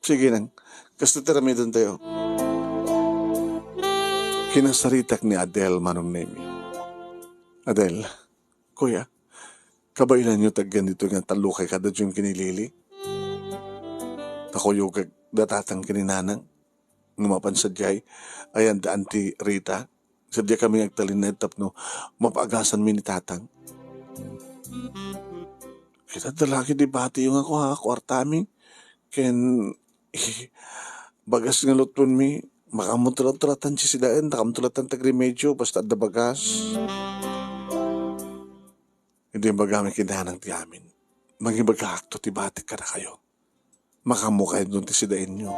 Sige nang, kasi tiramidon tayo. Kinasaritak ni Adele manong nemi. Adele, kuya, kabailan nyo tagyan dito nga talukay kada dyan kinilili. Ako yung datatang kininanang, ngumapan sa jay, ayan da Auntie Rita, sadya kami agtalin tapno, mapagasan mi ni tatang. Kita dalaki di bati yung ako ha, kwartami, ken bagas nga lutun mi, makamutulatan si sidaan, nakamutulatan tagrimedyo, basta da bagas. Hindi bagami kinahanang ti amin. Magibagakto ti batik ka na kayo. Makamukay doon ti sidain nyo.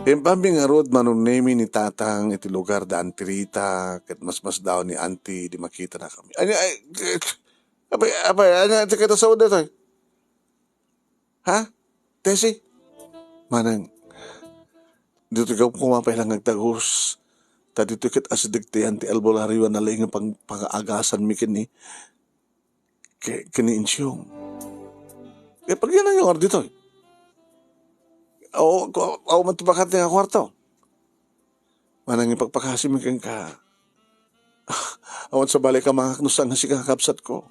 Impambi nga road manong name ni tatang iti lugar da Auntie Rita, kat mas daw ni auntie di makita na kami. Anya kita sa uda to. Ha? Tesi? Manang, dito ka kumapailang nagtagos. Dito kit asidigti anti albularyo na lang pang pang-agasan mi kini insyong. Pag yan ang yung ordi to. O matubakat nga kwarto. Manang ipagpakasim kang ka. Awan sa balik ka mga knusang si kakapsat ko.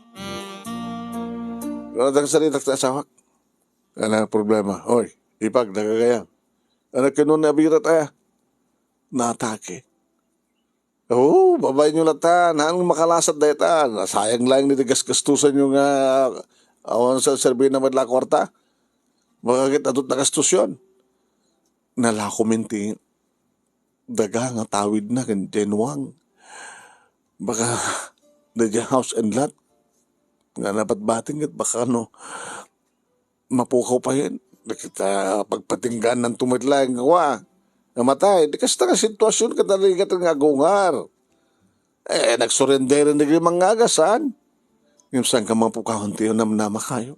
Radang salita sa asawak. Ano problema? Hoy, ipag, nagagayang. Anak ka nun nabirat natake. Oo, babay nyo latan. Anong makalasad na itan? Sayang lang nitigas-gastusan yung awan sa serbi na madla kwarta. Bakit adot na gastos yun? Nalakominti, daga nga tawid na kan Januang. Baka the house and lot. Nga napat bating at baka mapukaw pa yun. Kita pagpatinggan ng tumitla ang gawa. Namatay. Di kasi nga sitwasyon ka naligat ng agungar. Nagsurrender na rin mga agasan. Yung saan ka mapukahon tiyo na namakayo.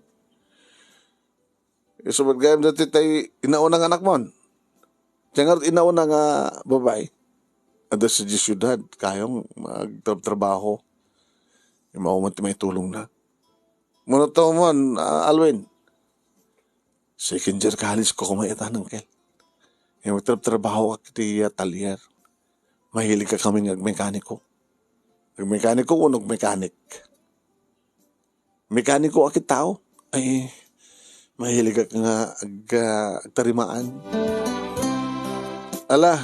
Subad gayam dati tayo inaunang anak mo. Tiyangar inaunang babae. Ada sa syudad, kayong magtrabaho. Yung maumati may tulong na. Muna to mo, Alwin. Second year college ko kumayata ng kel. Yung magtrabaho ka kiti talyer. Mahilig ka kami nagmekaniko. Nagmekaniko o nagmekanik. Mekaniko akit tao. Ay, mahilig ka nga agtarimaan. Ala,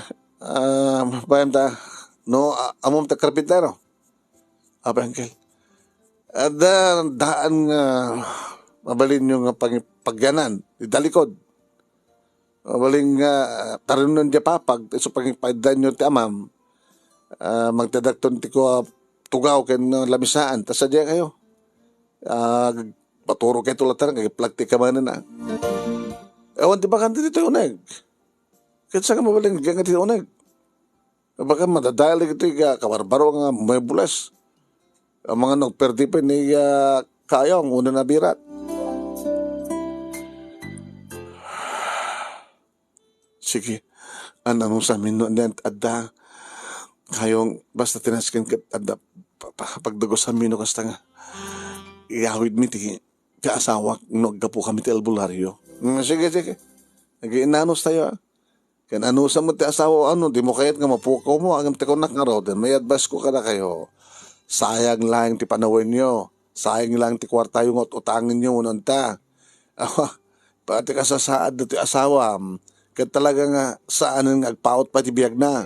bayam ta, no, amom ta karpintero. Apa angkel? Ada daan nga mabalin yung pagyanan, idalikod. Mabalin nga tarunan di papag, so pagpagdan nyo ti amam, magtadakton ti ko tugaw ken lamisaan, tas sadya kayo. Paturo kayo tulatan, kagiplag ka man na. Ewan ti bakan dito uneg. Kaya sa ka mabaling nga dito uneg. Baka madadali ito kabarbaro nga may bulas. Ang mga nagperdi pa ni kayong una na birat. Sige, anong sa amin noon adda kayong basta tinaskin kat adda pagdago sa amin no kasta nga iawid mi ti asawa naggapo kami ti albularyo. Sige. Nag-iinanos tayo Kan sa mo ti asawa di mo kayat nga mapukaw mo agam ti konak nga raw. May advice ko kada kayo. Sayang lang ti panawin nyo. Sayang lang ti kwarta yung utangin nyo unanta. Pati ka sa saad na ti asawa. Kat talaga nga saan nga agpaot pa ti biyag na.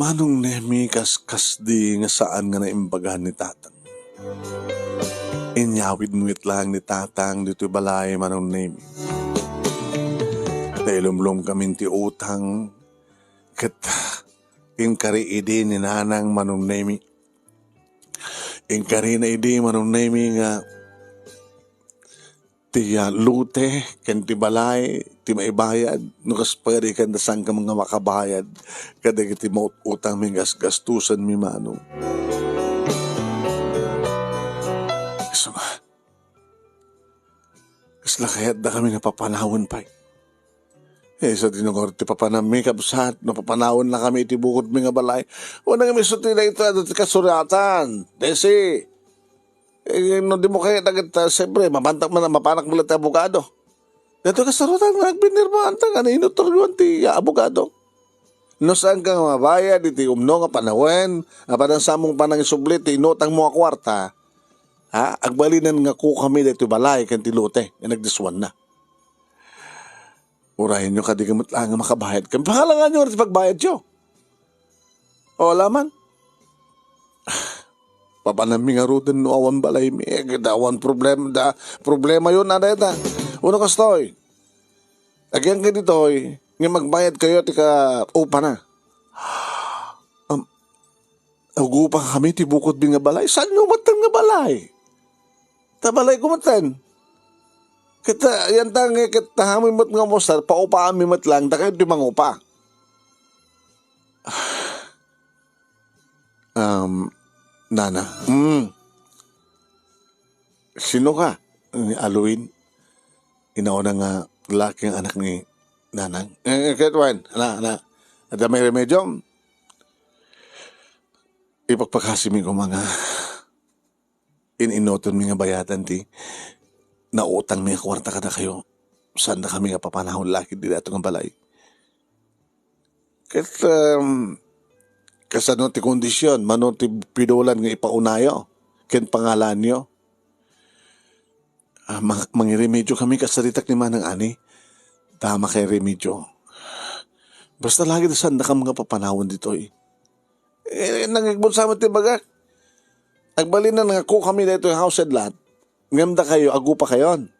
Manong nemi kas di nga saan nga naimbagahan ni tatang. Inyawid muit lang ni tatang dito balay manong nemi. Dahil lumlum kami ti utang kat inkari idi ni nanang manong nemi. Inkari na idi manong nemi nga ti lute ken ti balay ti maibayad no kas pwede kan dasang ka mga makabayad kada ti utang mi gastusan mi manong. So, kasla kayat da kami napapanahon pa. Sa tinungor ti papanami kabsat napapanahon na kami iti bukod mi nga balay. Wala nga miso ti na ito ti kasuratan. Desi no di mo kaya nagit siyempre mapantak man mapanak mo lang ti abogado. Dito kasarutan nagbinirma antang ano inuturuan ti abogado. No saan ka mabayad iti umno nga panahon apadang samong panang isublit ti inutang mo a kwarta. Agbalinan nga ko kami dito balay kan ti lote nga nagdiswan na. Urahin nyo kadi gamot lang nga makabayad. Kaya pangalangan nyo rin pagbayad nyo. O alaman. Papanami nga rutin no awan balay mi. Awan problema yun na deta. Uno kastoy. Agyan ka dito nga magbayad kayo tika upa na. Agupa kami ti bukod bi nga balay. Saan nyo matan nga balay? Tabalay ko matan. Kita yan tangi kita hamin mat nga mosar paupa ami mat lang da kayo di mangupa. Nana. Sino ka? Aluin. Inauna nga laking anak ni Nanang. Ketwan, ana. Ada may remedyo. Ipagpakasimi ko mga inoton mi nga bayatan ti nautang mi nga kwarta kada kayo. Saan na kami nga papanahon laki di dato nga balay. Kat kasano ti kondisyon, mano ti pidolan nga ipaunayo, ken pangalan nyo. Mangiremedyo kami kasaritak ni Manang Ani. Tama kay remedyo. Basta lagi na saan na ka mga papanawon dito eh. Nangigbon sa amat bagak. Agbalin na nangako kami dito yung house and lot. Ngamda kayo, agu pa kayon.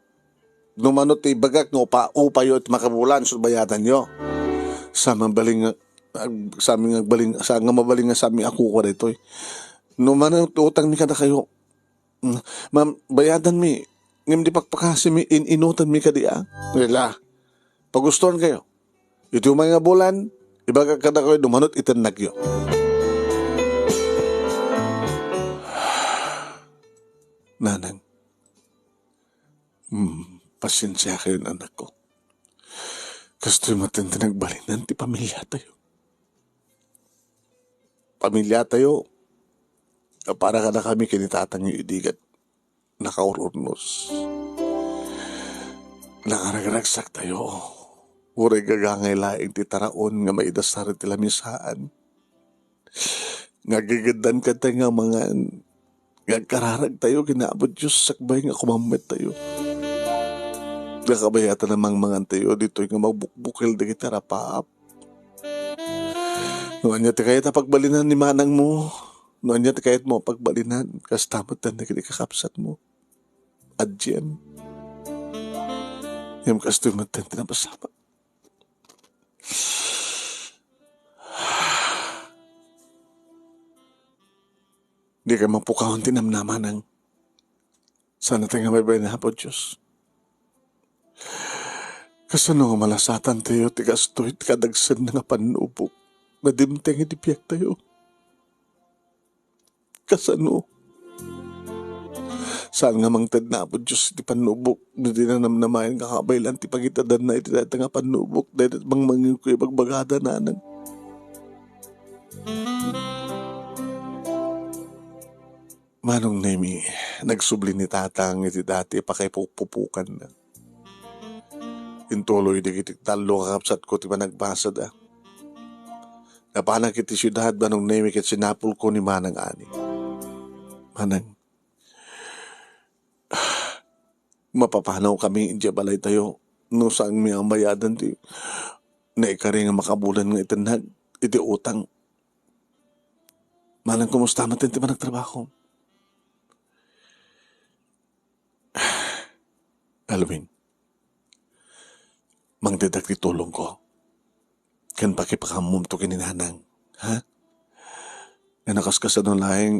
Numanot ti bagak ng upayo at makabulan sa bayatan nyo. Sa mabaling sa aming agbaling sa nga mabaling nga sa aming ako ko dito eh. Numanot utang mi kada kayo. Ma'am, bayadan mi. Ngam di pakpakasi mi inutan mi kadiya. Wala. Pagustuhan kayo. Ito mga bulan, ibaga kada kayo dumanot itanag yo. Nanang, pasensya kayo anak ko. Gusto yung matindi nagbalinan, ti pamilya tayo. Pamilya tayo, para ka na kami kinitatang yung idigat, nakaururnos. Nakaragagsak tayo. Uray gagangay laing ti taraon nga maidasar ti lamisaan. Nga gigadan ka tayo nga mga nga kararag tayo, ginaabot Diyos sakbay nga kumamit tayo. Nakabayatan namang mga tayo dito nga magbukbukil di kita rapaap. Noon niya ti kayat na pagbalinan ni manang mo. Noon niya ti kayat mo pagbalinan. Kastamat na nagkakapsat mo. Adjem. Yung kastumat na tinapasama. Di ka mapukahon tinamnaman ng sana tayo may bay na po Diyos. Kasano nga malasatan tayo, tigastoy, kadagsan na nga panubok, madimteng itipiyak tayo. Kasano? Saan nga mang tad na po Diyos, ti panubok, di na namnamayan kakabailan, ti pagitadan na iti dati nga panubok, dahil bang mangin ko ibagbagada na nang. Manong Nemi, nagsubli ni tatang iti dati pa kay pupupukan na. Intuloy di kitik talo kakapsat ko ti managbasa da. Napanang kiti syudad Manong Nemi ket sinapul ko ni Manang Ani. Manang, mapapanaw kami inja balay tayo no saan mi ang bayadan ti na ikari nga makabulan nga itinag iti utang. Manang, kumusta natin ti managtrabaho? Alwin, mangdedag ti tulong ko. Kan pakipakamum to kininanang, ha? Nga nakaskasan ng lahing,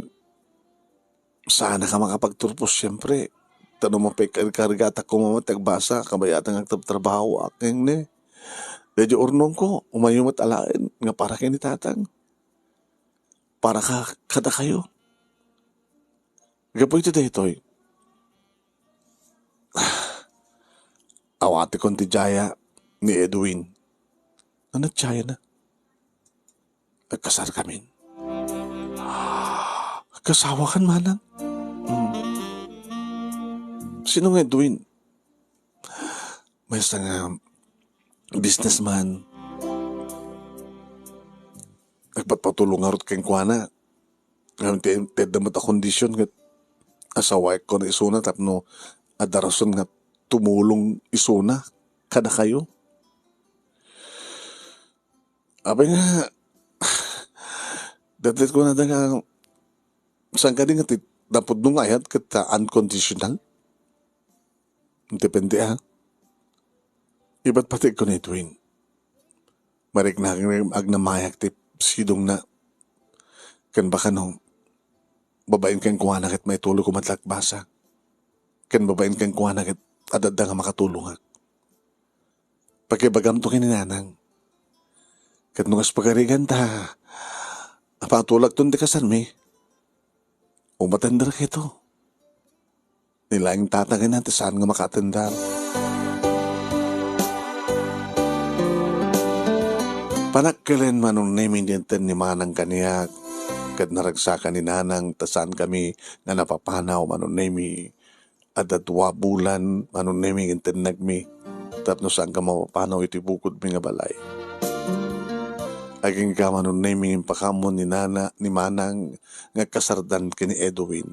sana ka makapagturpos siyempre. Tanong mo pa karigata ko mamatagbasa, kabayatan ng trabaho aking ne. Medyo urnong ko, umayumat alain, nga para kinitatang. Para kada kayo. Gapoy ito dahitoy. Awati kong ti Jaya ni Edwin. Ano Jaya na? Nagkasar kami. Kasawa kan Manang? Sino nga Edwin? May isang businessman. Nagpatpatulong nga rot keng kuwana. Ngayon, tedamot a kondisyon nga asawa ko na isuna tapno adarason nga tumulong isuna kada kayo. Abay nga, datit ko na nga, saan ka din nga napod nung ayat kita unconditional? Depende ha. Iba't pati ko na Edwin. Marik na agnamayak tip sidong na. Kan baka nung babain kang kuha na kit may tulo ko matlakbasa. Kan babain kang kuha na kit adada nga makatulong ha. Pagkibagam to kininanang. Kat nungas pagarigan ta. Apatulag to di kasar mi. Umatandar kito. Nilaing tatangin natin saan nga makatandar. Panakkilen Manong Nemi dinten ni Manang kaniyak. Kat naragsakan ni Nanang tasan kami nga napapanaw Manong Nemi. Adatwa bulan, Manong Nemi ginten nagmi. Tapno saan ka mapapanaw iti bukod mi nga balay. Aging ka Manong Nemi pakamon ni Nana, ni Manang nga kasardan kini Edwin.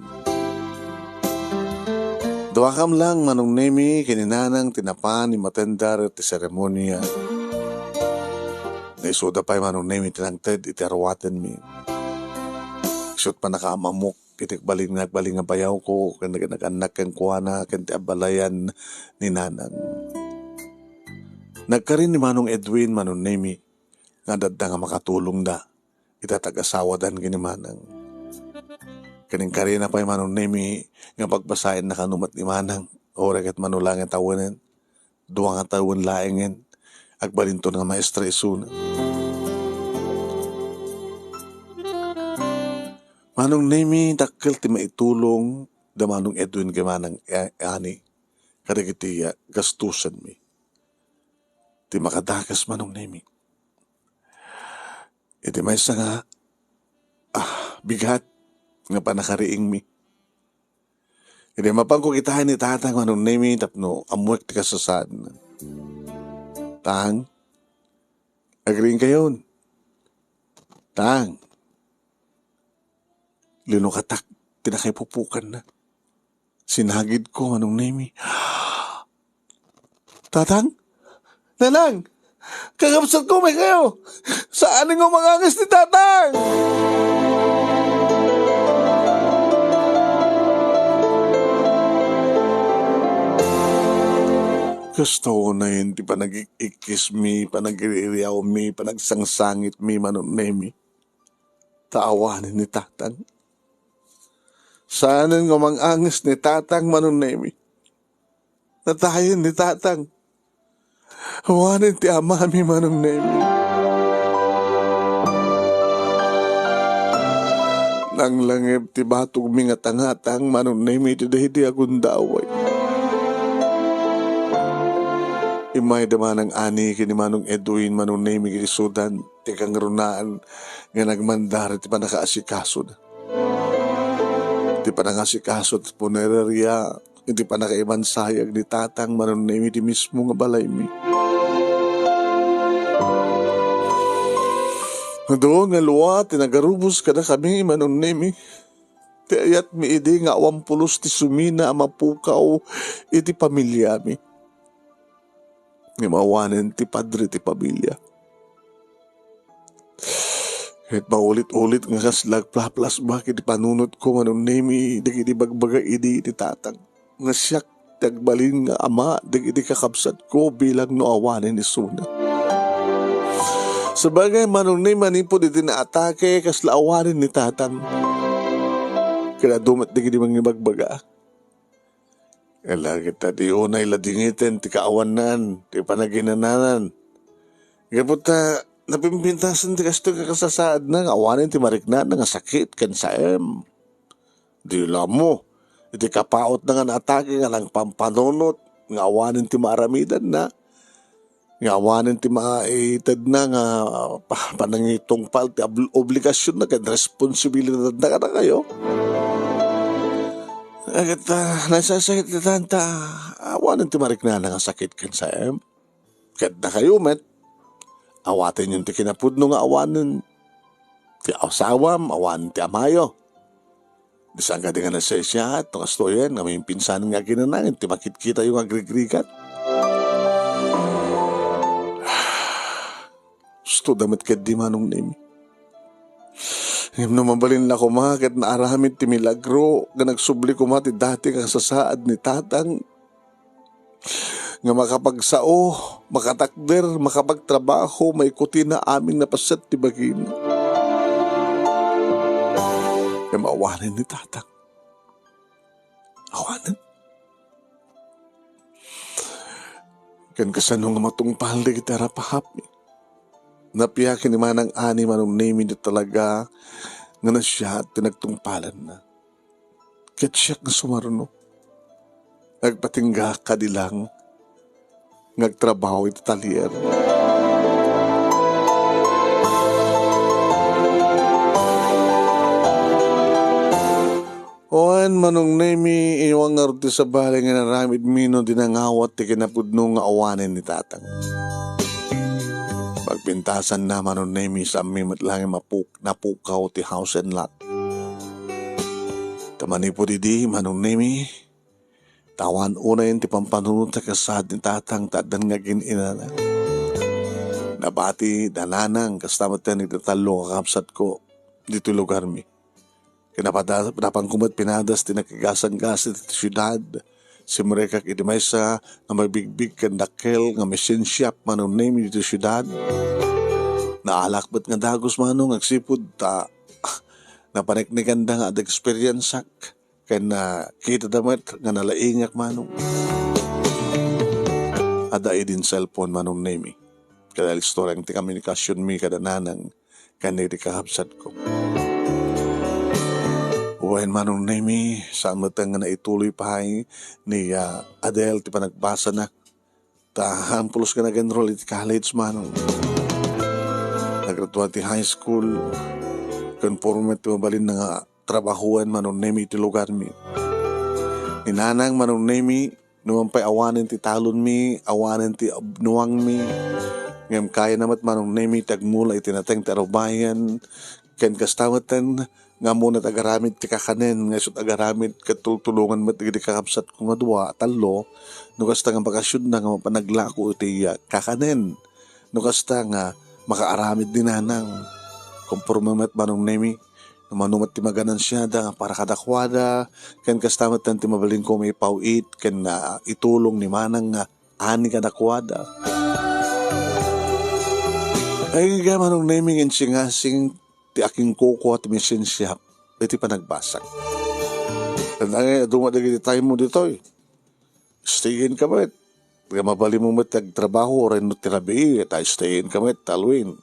Duwakam lang manong nemi kininanang tinapan ni matendar ti seremonya. Naisuda pa'y manong nemi tinangted iti arwaten mi. Isut pa nakaamamok iti balin nga bayaw ko kan nag-anak ken kuana ken ti abalayan ni nanang. Nagkarin ni Manong Edwin manong nemi nga dadda nga makatulong da itatag-asawa dan kini manang. Kaning na pa'y manong nemi nga pagbasahin na kanumat ni manang o raket manulangan tawanen duwa nga tawon laengen agbalinto nga maestra isuna. Manong nemi dakkel ti maitulong da Manong Edwin kay manang ani kadagiti gastusan mi. Ti makadakas manong nemi. Iti maysa nga bigat nga panakariing mi. Iti mapangko kitahan ni tatang manong nemi tapno amuek ti kasasad. Tang, agreeing kayon. Tang, linukatak, tinakaipupukan na. Sinagid ko manong nemi. Tatang, nanang, kakapsat ko may kayo. Saan nga mangangas ni tatang? Gusto ko na yun, di pa nag-ikis mi, pa nag-iriyaw mi, pa nagsangsangit mi, manong nemi. Taawanin ni tatang. Saan nga mangangas ni tatang, manong nemi. Natayin ni tatang. Hawanin ti amami, manong nemi. Nang langib ti batog mi nga tangatang, manong nemi, ti dahidi agundaway. Imay daman ang ani kini Manong Edwin manong nemi kini sudan ti kang runaan nga nagmandar ti panakaasikaso na. Ti panakaasikaso ti punerarya ti panakaibansayag ni tatang manong nemi ti mismo nga balay mi. Doon nga luwa ti nagarubos kada kami manong nemi. Ti ayat mi idi nga 80 ti sumina amapukaw iti pamilya mi. Nga mawanan ti padre ti pamilya. Kahit maulit-ulit nga kaslag plaplas bakit ti panunot ko manong nemi dagiti bagbaga idi ti tatang. Nga siyak tagbalin nga ama dagiti kakabsat ko bilang no awanan ni suna. Sabagay manong nemi manipod iti naatake kasla awanan ni tatang. Kaya dumat dagiti mga bagbaga. Kala kita di unay ladingitin, ti kaawanan, ti panaginananan. Kaya puta, napimpintasan ti kasto kakasasaad na, awanin ti marikna na nga sakit, kansayam. Di mo, iti kapaot na nga naatake nga lang pampanunot, nga awanin ti maaramidan na. Nga awanin ti maitad na nga panangitong pal, ti obligasyon na, kaya responsibilidad na ka na kayo. Agad nasasakit na tanta, awanan ti marikna nga sakit kan sa Kat na kayo met, awatin yung ti kinapudno nga awanan ti asawam, awanan ti amayo. Disang ka di nga nasasya, ito kasto yan, nga may pinsan nga ginanangin, ti makit-kita yung agrigrigat. Gusto damit ka di manong nemi. Ngayon na mabalin na kumakit na aramid ti milagro nga nagsubli kumati dati nga sasaad ni tatang nga makapagsao, makatakder, makapagtrabaho, may kuti na aming napasat ti bagin. Nga maawanan ni tatang. Awanan. Kan kasanong matungpal di kita rapahap ni. Napiyakin ni manang ani manong nemi na talaga nga na siya at tinagtungpalan na. Kaya't siya nga sumaruno. Nagpatingga kadilang ngagtrabaho iti talier. Oan manong nemi iwang ngarti sa balay nga naramid mino dinangawat ti kinapudno nga awanin ni tatang. Pagpintasan na manong nemi sa amimot lang napukaw ti house and lot. Tamani po didi manong nemi Tawan una yun ti pampanunod sa kasad ni tatang tadan nga ginina. Nabati dananang kastamat yan itatalo kakapsat ko dito lugar mi. Kinapan kumat pinadas tinakagasang gas iti syudad. Si mereka idimay sa na mabigbig kandakel nga machine shop manong name dito syudad. Naalakbat nga dagos manong agsipod ta napaniknikan da nga ad experience kaya na kita damat nga nalaingak manong. Ada din cellphone manong name kada istorya ng komunikasyon mi kada nanang kaniti kahapsat ko. Uwain manong name saan matang nga naituloy pahay ni Adele ti panagbasa na ta hampulos ka nag-enroll iti college manong. Nagraduate ti high school conforme ti mabalin nga trabahuan manong name iti lugar mi. Ninanang manong name naman pa'y awanin ti talon mi, awanin ti abnuang mi. Ngam kaya namat manong name tagmula itinateng ti arubayan. Ken kastamatan nga muna tagaramid ti kakanen, nga isot agaramid katultulungan mat ti kakapsat ko nga duwa, talo, no kasta nga bakasyon na nga mapanaglako iti kakanen. No kasta nga makaaramid din nanang. Kompormamat manong name manumat ti maganan siya da para kadakwada ken kastamat ti mabalin ko may pauit ken itulong ni manang nga ani kadakwada ay ga manong naming insingasing ti aking koko at mission shop iti panagbasak ay dumadagi ti time mo dito stayin ka ba mabali mo matagtrabaho rin no tirabi tayo stayin ka ba talwin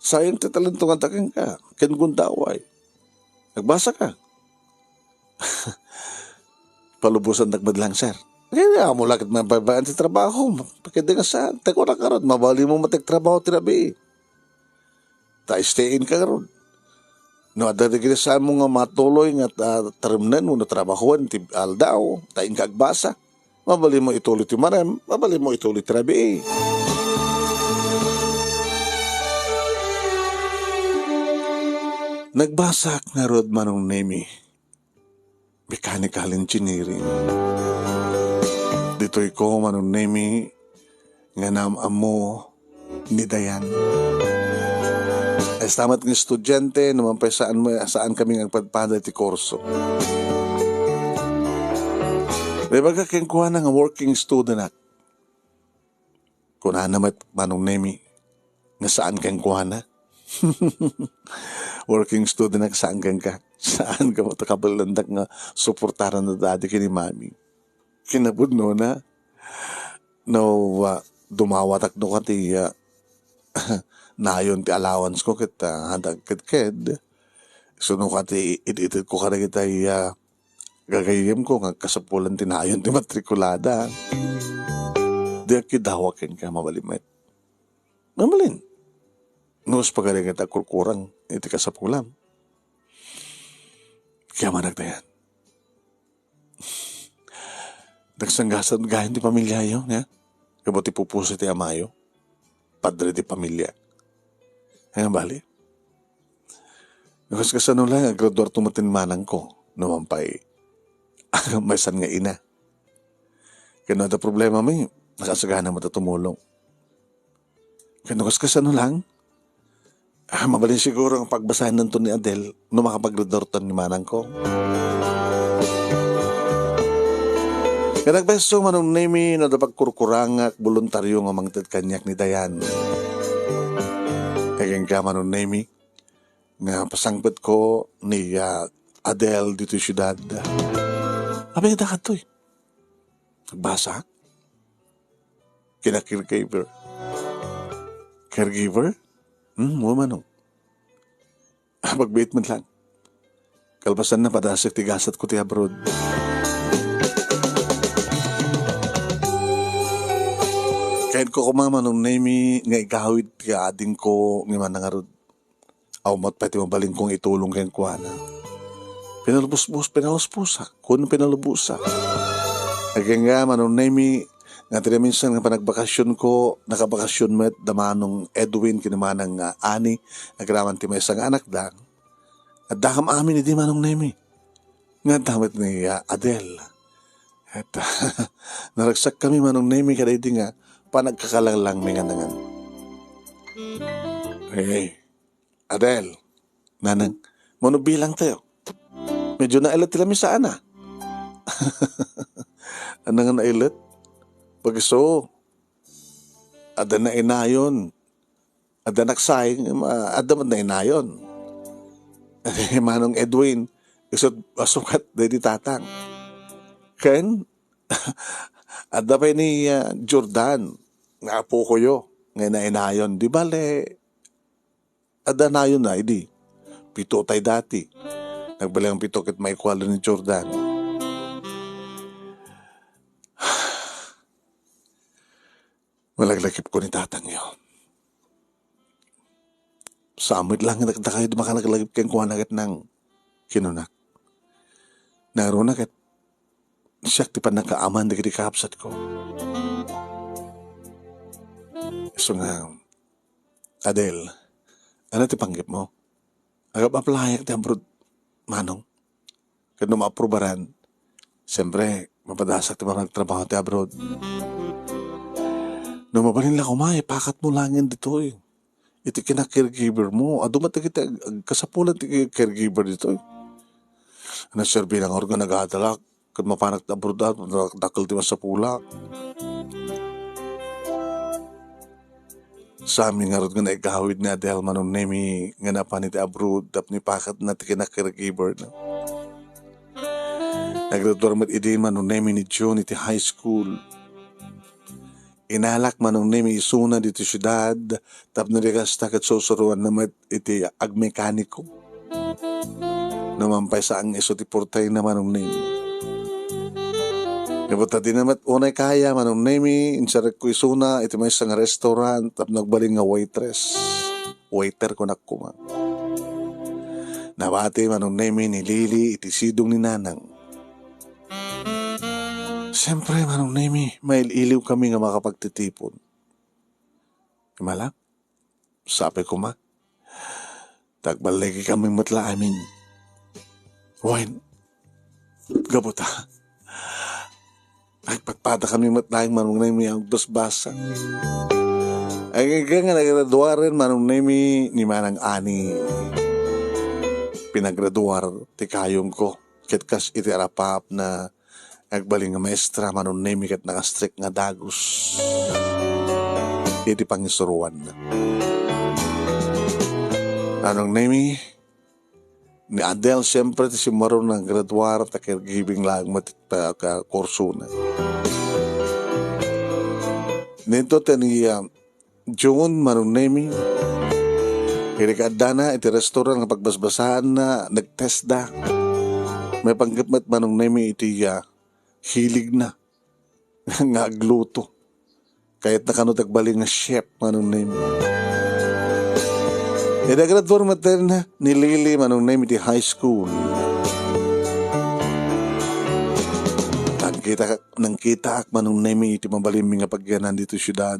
sayang ti talentungan taking ka ken gundaway nagbasa ka. Palubusan nagmadlang, sir. Kaya mo lakit mababayaan sa trabaho. Pakita nga saan. Tako na karon. Mabali mo matagtrabaho tirabi. Ta-stayin ka karon. No, adadagin saan mo nga matuloy nga tarimnan mo na trabahoan ti aldaw. Taing kagbasa. Mabali mo ituloy ti maram. Mabali mo ituloy tirabi. Nagbasak nga rod manong name mechanical engineering. Dito'y ko manong name nga namamo ni Dayan. Estamat ng estudyante naman pa saan kami nagpadpada ti kurso. Diba kakengkuha na nga working student at kuna naman manong name nga saan kengkuha na. Working student na saan ka? Saan ka matakabalandak nga suportaran na dati kini mami? Kinabud no na dumawatak no ka ti nayon ti allowance ko kita handag ked so no ka ti itit ko kada kita gagayim ko nga kasapulan ti nayon ti matrikulada di kidawakin ka mabalimet mamalin nus pagaling kita kurkurang iti kasapulam. Kaya managdayan. Nagsanggasan gahin ti pamilya yun, ya? Kabuti pupuso ti amayo. Padre ti pamilya. Kaya bali. Nakaskasano lang, graduar tumatin manang ko. Numampay. May san nga ina. Kaya na problema may, nakasagana mo tumulong. Kaya nakaskasano lang, mabalin siguro ang pagbasahin ng ni Adele no makapag-redortan ni manang ko. Kaya nagbeso manong name na dapat kurkurangak voluntaryo nga mangtad kanyak ni Dayan. Kaya nga manong name nga pasangpet ko ni Adele dito syudad. Abay nga ka to nagbasa kina-caregiver. Caregiver? Mo manong. Magbait man lang. Kalpasan na padasik tigasat ko ti abroad. Kahit ko kumamanong name nga igawid ti ading ko nga manangarod. Aw mat pati mabalin kong itulong kayong kuwana. Pinaluspusa. Kung pinalubusa. Agay nga manong name nga tila minsan nga panagbakasyon ko, nakabakasyon met damanong Edwin kinamanang ani, nagraman ti may isang anak dang. At dakam amin hindi manong nemi. Nga damat ni Adele. At naragsak kami manong nemi kada iti nga panagkakalalang mi nga nangan. Hey, Adel, nanang, manubilang tayo. Medyo nailat tila mi saan ah. Ano nga nailat? Pag-iso, ada na inayon. Ada naksayang, ada man na inayon. Manong Edwin, isot asukat na di tatang. Ken, ada pa ni Jordan, nga po ko yo, nga na inayon. Di bale, ada na yun na, hindi. Pito tay dati. Nagbalang pito kit may kwalo ni Jordan. Malaglakip ko ni tatang yun. Sa amit lang nagdakay di makalaglagip kang kuwanagit ng kinunak. Naroon agad siyak ti pa nakaaman di kapsat ko. So nga, Adel, ano ti panggip mo? Agap aplayak ti abroad, manong. Kaya maaprobaran, siyempre, mapadasak ti pa nagtrabaho ti abroad. Nung mabalin lang kumay, pakat mo langin dito eh. Iti kina-caregiver mo. Ado kita kasapulan ti caregiver dito eh. Naserbi lang organ nag-adalak. Kad mapanak na abroad, dakal ti masapulak. Sa amin nga rin nga naigawid ni Adel manong nemi nga napan iti abroad tap ni pakat na ti kina-caregiver na. Nagrador mat idin manong nemi ni June iti high school. Inalak manong nemi isuna dito syudad, tap narigas takat susuruan naman iti agmekaniko. Namampay sa ang iso ti portay na manong nemi. Kabuta din naman unay kaya manong nemi, insarik ko isuna, iti may isang restaurant, tap nagbaling nga waitress. Waiter ko nakuma. Nabati manong nemi ni Lily, iti sidong ni Nanang. Siyempre, manong nemi, may iliw kami nga makapagtitipon. Malak, sabi ko ma, tagbalagi kami matla amin. Wine, gabuta. Nagpagpada kami matlaing manong nemi ang basbasa. Ay nga nagraduar rin manong nemi ni Manang Ani. Pinagraduar, ti kayong ko. Kitkas iti arapap na nagbaling nga maestra manon nemi kat nakastrict nga dagos. Iti pangisuruan na. Anong nemi? Ni Adel siyempre ti si Maron ng graduar ta caregiving lang matit pa ka kurso na. Nito tani June manon nemi. Hirikada na iti restaurant nga pagbasbasahan na nagtest da. May panggapmat manong nemi iti hilig na nga agluto. Kahit nakanutagbaling nga chef manong nemi. Nagradwar materna ni Lily manong nemi iti high school. Nangkita ak manong nemi iti mabalim mi nga pagyanan dito syudad.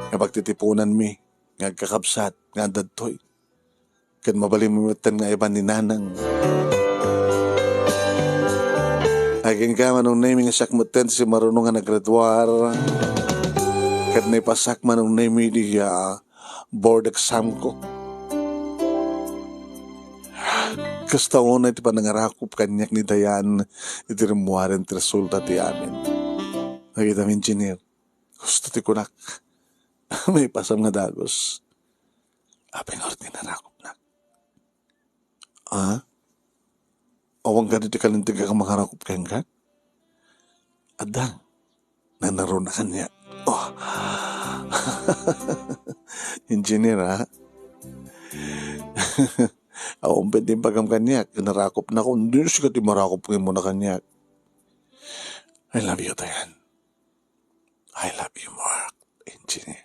Nga pagtitipunan mi nga kakabsat nga dadtoy. Kan mabalim mi matan nga iban ni Nanang. Aging ka manong nemi nga sakmutin si marunong nga naggraduar. Kat na ipasak manong nemi di board exam ko. Kastaon na iti panangarakop kanyak ni Dayan iti rimuaren ti resulta ti amin. Nakita mi engineer. Gusto ti kunak. May pasam nga dagos. Apeng orti na rakop na. Awang ka dito kalintig ka makarakop kayang ka? Adang, nanaro na kanya. Oh. Engineer ha? Awang pwede pagam kanyak. Narakop na ko. Hindi siya kati marakop mo na kanyak. I love you, Dayan. I love you more, engineer.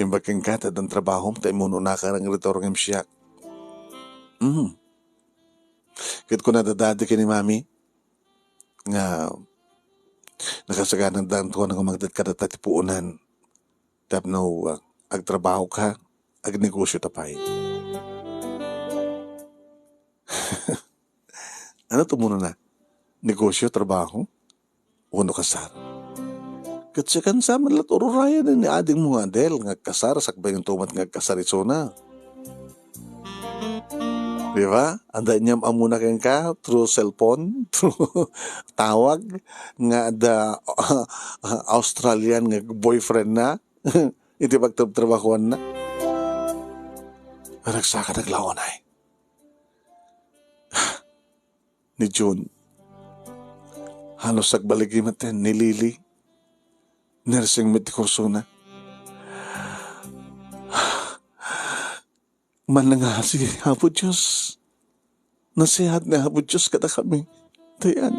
Yung baking katad ang trabaho tayo mo na karang retorong siya. Kit ko nadadati ka ni Mami nga nakasaganan daan ko nga magdad ka na tatipuunan. Tap no, agtrabaho ka, agnegosyo tapay. Ano to muna na? negosyo, trabaho, uno kasar. Kasi kan sa man lat ururaya na ni ading mo nga del, ngagkasar, sakbay yung tumat ngagkasar isona. Di ba? Anda niyam amuna kang ka through cellphone, through tawag, nga da Australian nga boyfriend na, iti pagtrabahuan na. Nagsaka naglawan ay. Ni June, halos agbaligi maten ni Lily, nursing medikurso na. Manangasi, Apo Diyos. Nasihat na Apo Diyos kada kami. Dayan.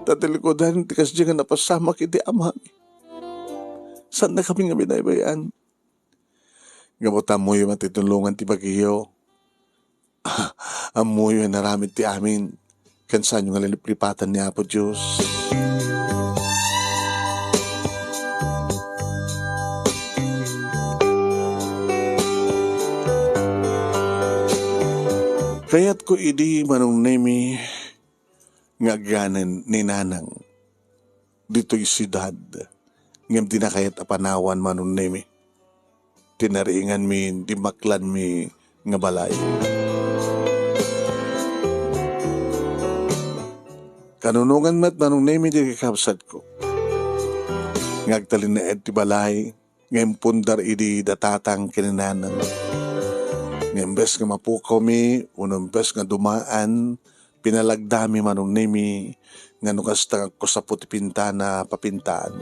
Tatilikodan, tikas diya nga napasama kiti ama. Saan na kami nga binaybayan? Gamutan mo yung matitulungan ti Bagiyo. Amoy yung naramid ti amin. Kansan yung alilipripatan ni Apo Diyos. Kaya't ko idi manong nemi nga ganan ni nanang dito'y siyudad ngam dinakayat apanawan manong nemi tinariingan mi di maklan mi nga balay kanunungan mat manong nemi di kakapsat ko ngagtalin na ed ti balay ngam pundar idi datatang kininanang ngembes nga mapukaw mi, unembes nga dumaan, pinalagdami manong nemi, nga nukas tangag ko sa puti pintana papintaan.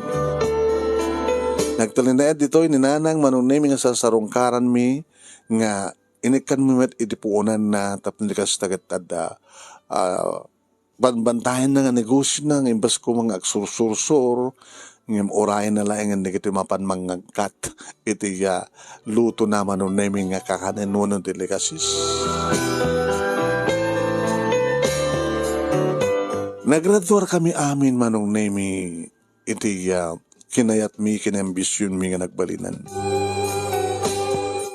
Nagtalinaed dito, ninanang manong nemi nga sasarungkaran mi, nga inikan mi met itipuunan na tapnikas tagat ada, banbantayan na nga negosyo na, ngembes ko mga agsursursur, ngem orayan na lang nga negiti mapan mangagkat iti luto naman nun namin nga kakanin nun delikasis. Naggraduar kami amin manong nami iti kinayat mi kinambisyon mi nga nagbalinan.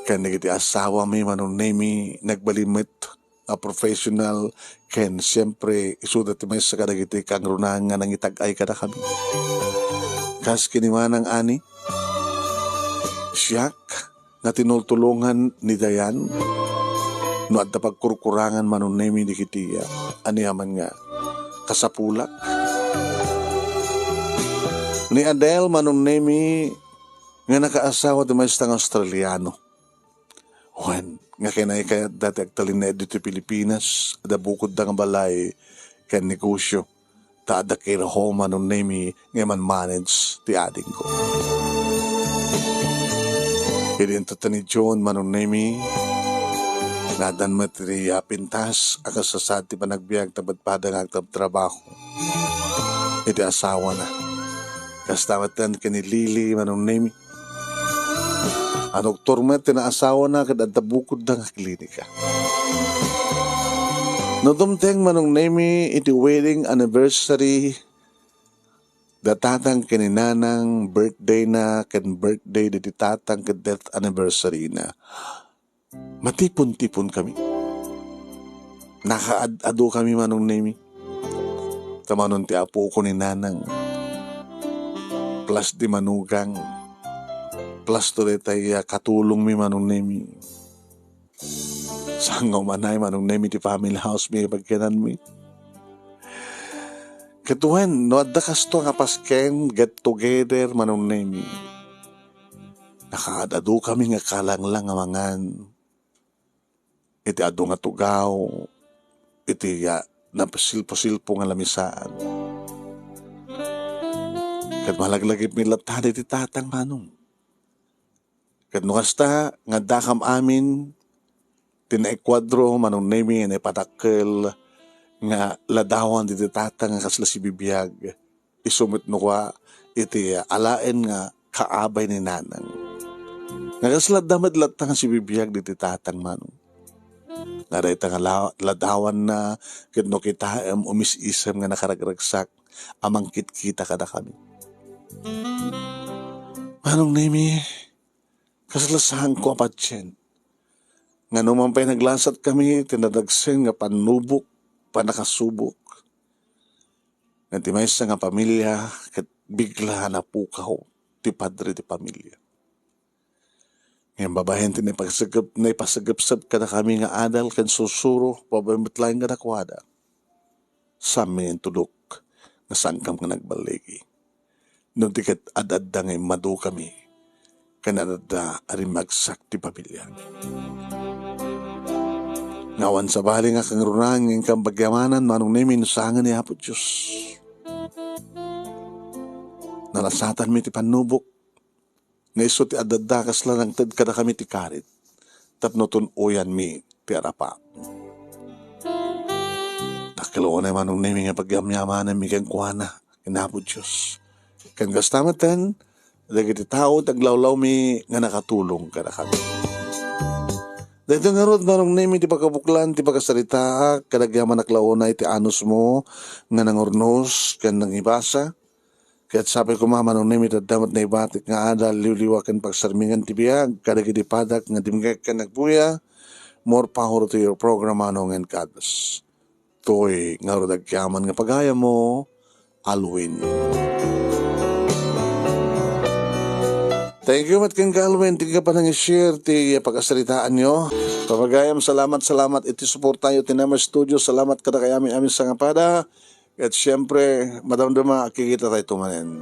Kaya iti asawa mi manong nami nagbalimit a professional ken siyempre isudat ti may sa kadagiti kang runang nga nangitag-ay kada kami. Kas kinimanang ani, siyak na tinultulungan ni Dayan no at pagkurkurangan manon nemi di kitiya aniyaman nga kasapulak. Ni Adele manon nemi nga nakaasawa di maestang Australiano. Wen, nga kinay kaya dati agtalin na dito Pilipinas, ada bukod da nga balay kan negosyo. Tada kira ho manon nemi nga man manage ti ading ko. Hidinto ni John manon nemi nadan materiya pintas akasasad ti panagbiag tabad padang agtab trabaho. Iti asawa na. Kastamatan ka ni Lily manon nemi. Ang doktor mo tinaasawa na kadad tabukod ng klinika. No dumteng manong nemi iti wedding anniversary datatang kininanang birthday na ken birthday di tatang ken death anniversary na. Matipon-tipon kami. Nakaad-ado kami manong nemi. Tamanon ti apo ko ni nanang. Plus di manugang. Plus to detay katulong mi manong nemi. Sangaw manay manong nemi ti family house mi pagkanan mi. Katuhan, no adda kasto nga pasken get together manong nemi. Nakaadado kami nga kalanglang nga mangan. Iti ado nga tugaw. Iti napasilpo-silpo nga lamisaan. Kat malaglagip mi latad iti tatang manong. Kat nukasta nga dakam amin tina-ekwadro manong nemi nga ipatakkel nga ladawan diti tatang nga kasla si bibiyag isumit no kwa iti alaen nga kaabay ni nanang nga kasla damad latang si bibiyag diti tatang manong nga dahita nga ladawan na kitno kita umis-isem nga nakaragragsak amang kitkita kada kami manong nemi kasalasahan ko apatyen nga naman pa'y naglasat kami, tinadagsin nga panubok, panakasubok. nga ti maysa nga pamilya ket bigla na pukaw ti padre ti pamilya. Ngayon babahen ti naipasagap kada kami nga adal kan susuro pabamitlaing nga nakwada. Sami ang tulok nga saan kam nga nagbaligi. Nung tiket ad-adda ngay madu kami kanadada arimagsak ti pamilya. Ngawan sa bali nga kang runang ng kang bagyamanan manong na minusangan ni Apo Diyos. Nalasatan mi ti panubok nga iso ti adadakas lang tad kada kami ti karit tapno tunuyan mi ti arapa. Nakiloo na manong nami nga pagyamyamanan mi kang kuana kinapo Diyos. Kan gastamatan dagiti tao taglawlaw mi nga nakatulong kada kami. Dahil nga rod manong nami ti pagkabuklan ti pagkasarita kadagyaman naklaona iti anos mo nga nangurnos kan nang ibasa. Kaya't sabi ko manong nami tadamat na ibatik nga adal liwliwakan pagsarmingan ti biyag kadagiti padak nga dimgek ka nagbuya more power to your program anong and kadas. Toy nga rod agyaman nga pagaya mo Alwin. Thank you mat kang Alwin. Tingka pa nang i-share ti pagkasaritaan nyo. Papagayam, salamat iti support tayo ti Namar Studio. Salamat kada kay amin sa ngapada. At syempre, madam-dama, kikita tayo tumanin.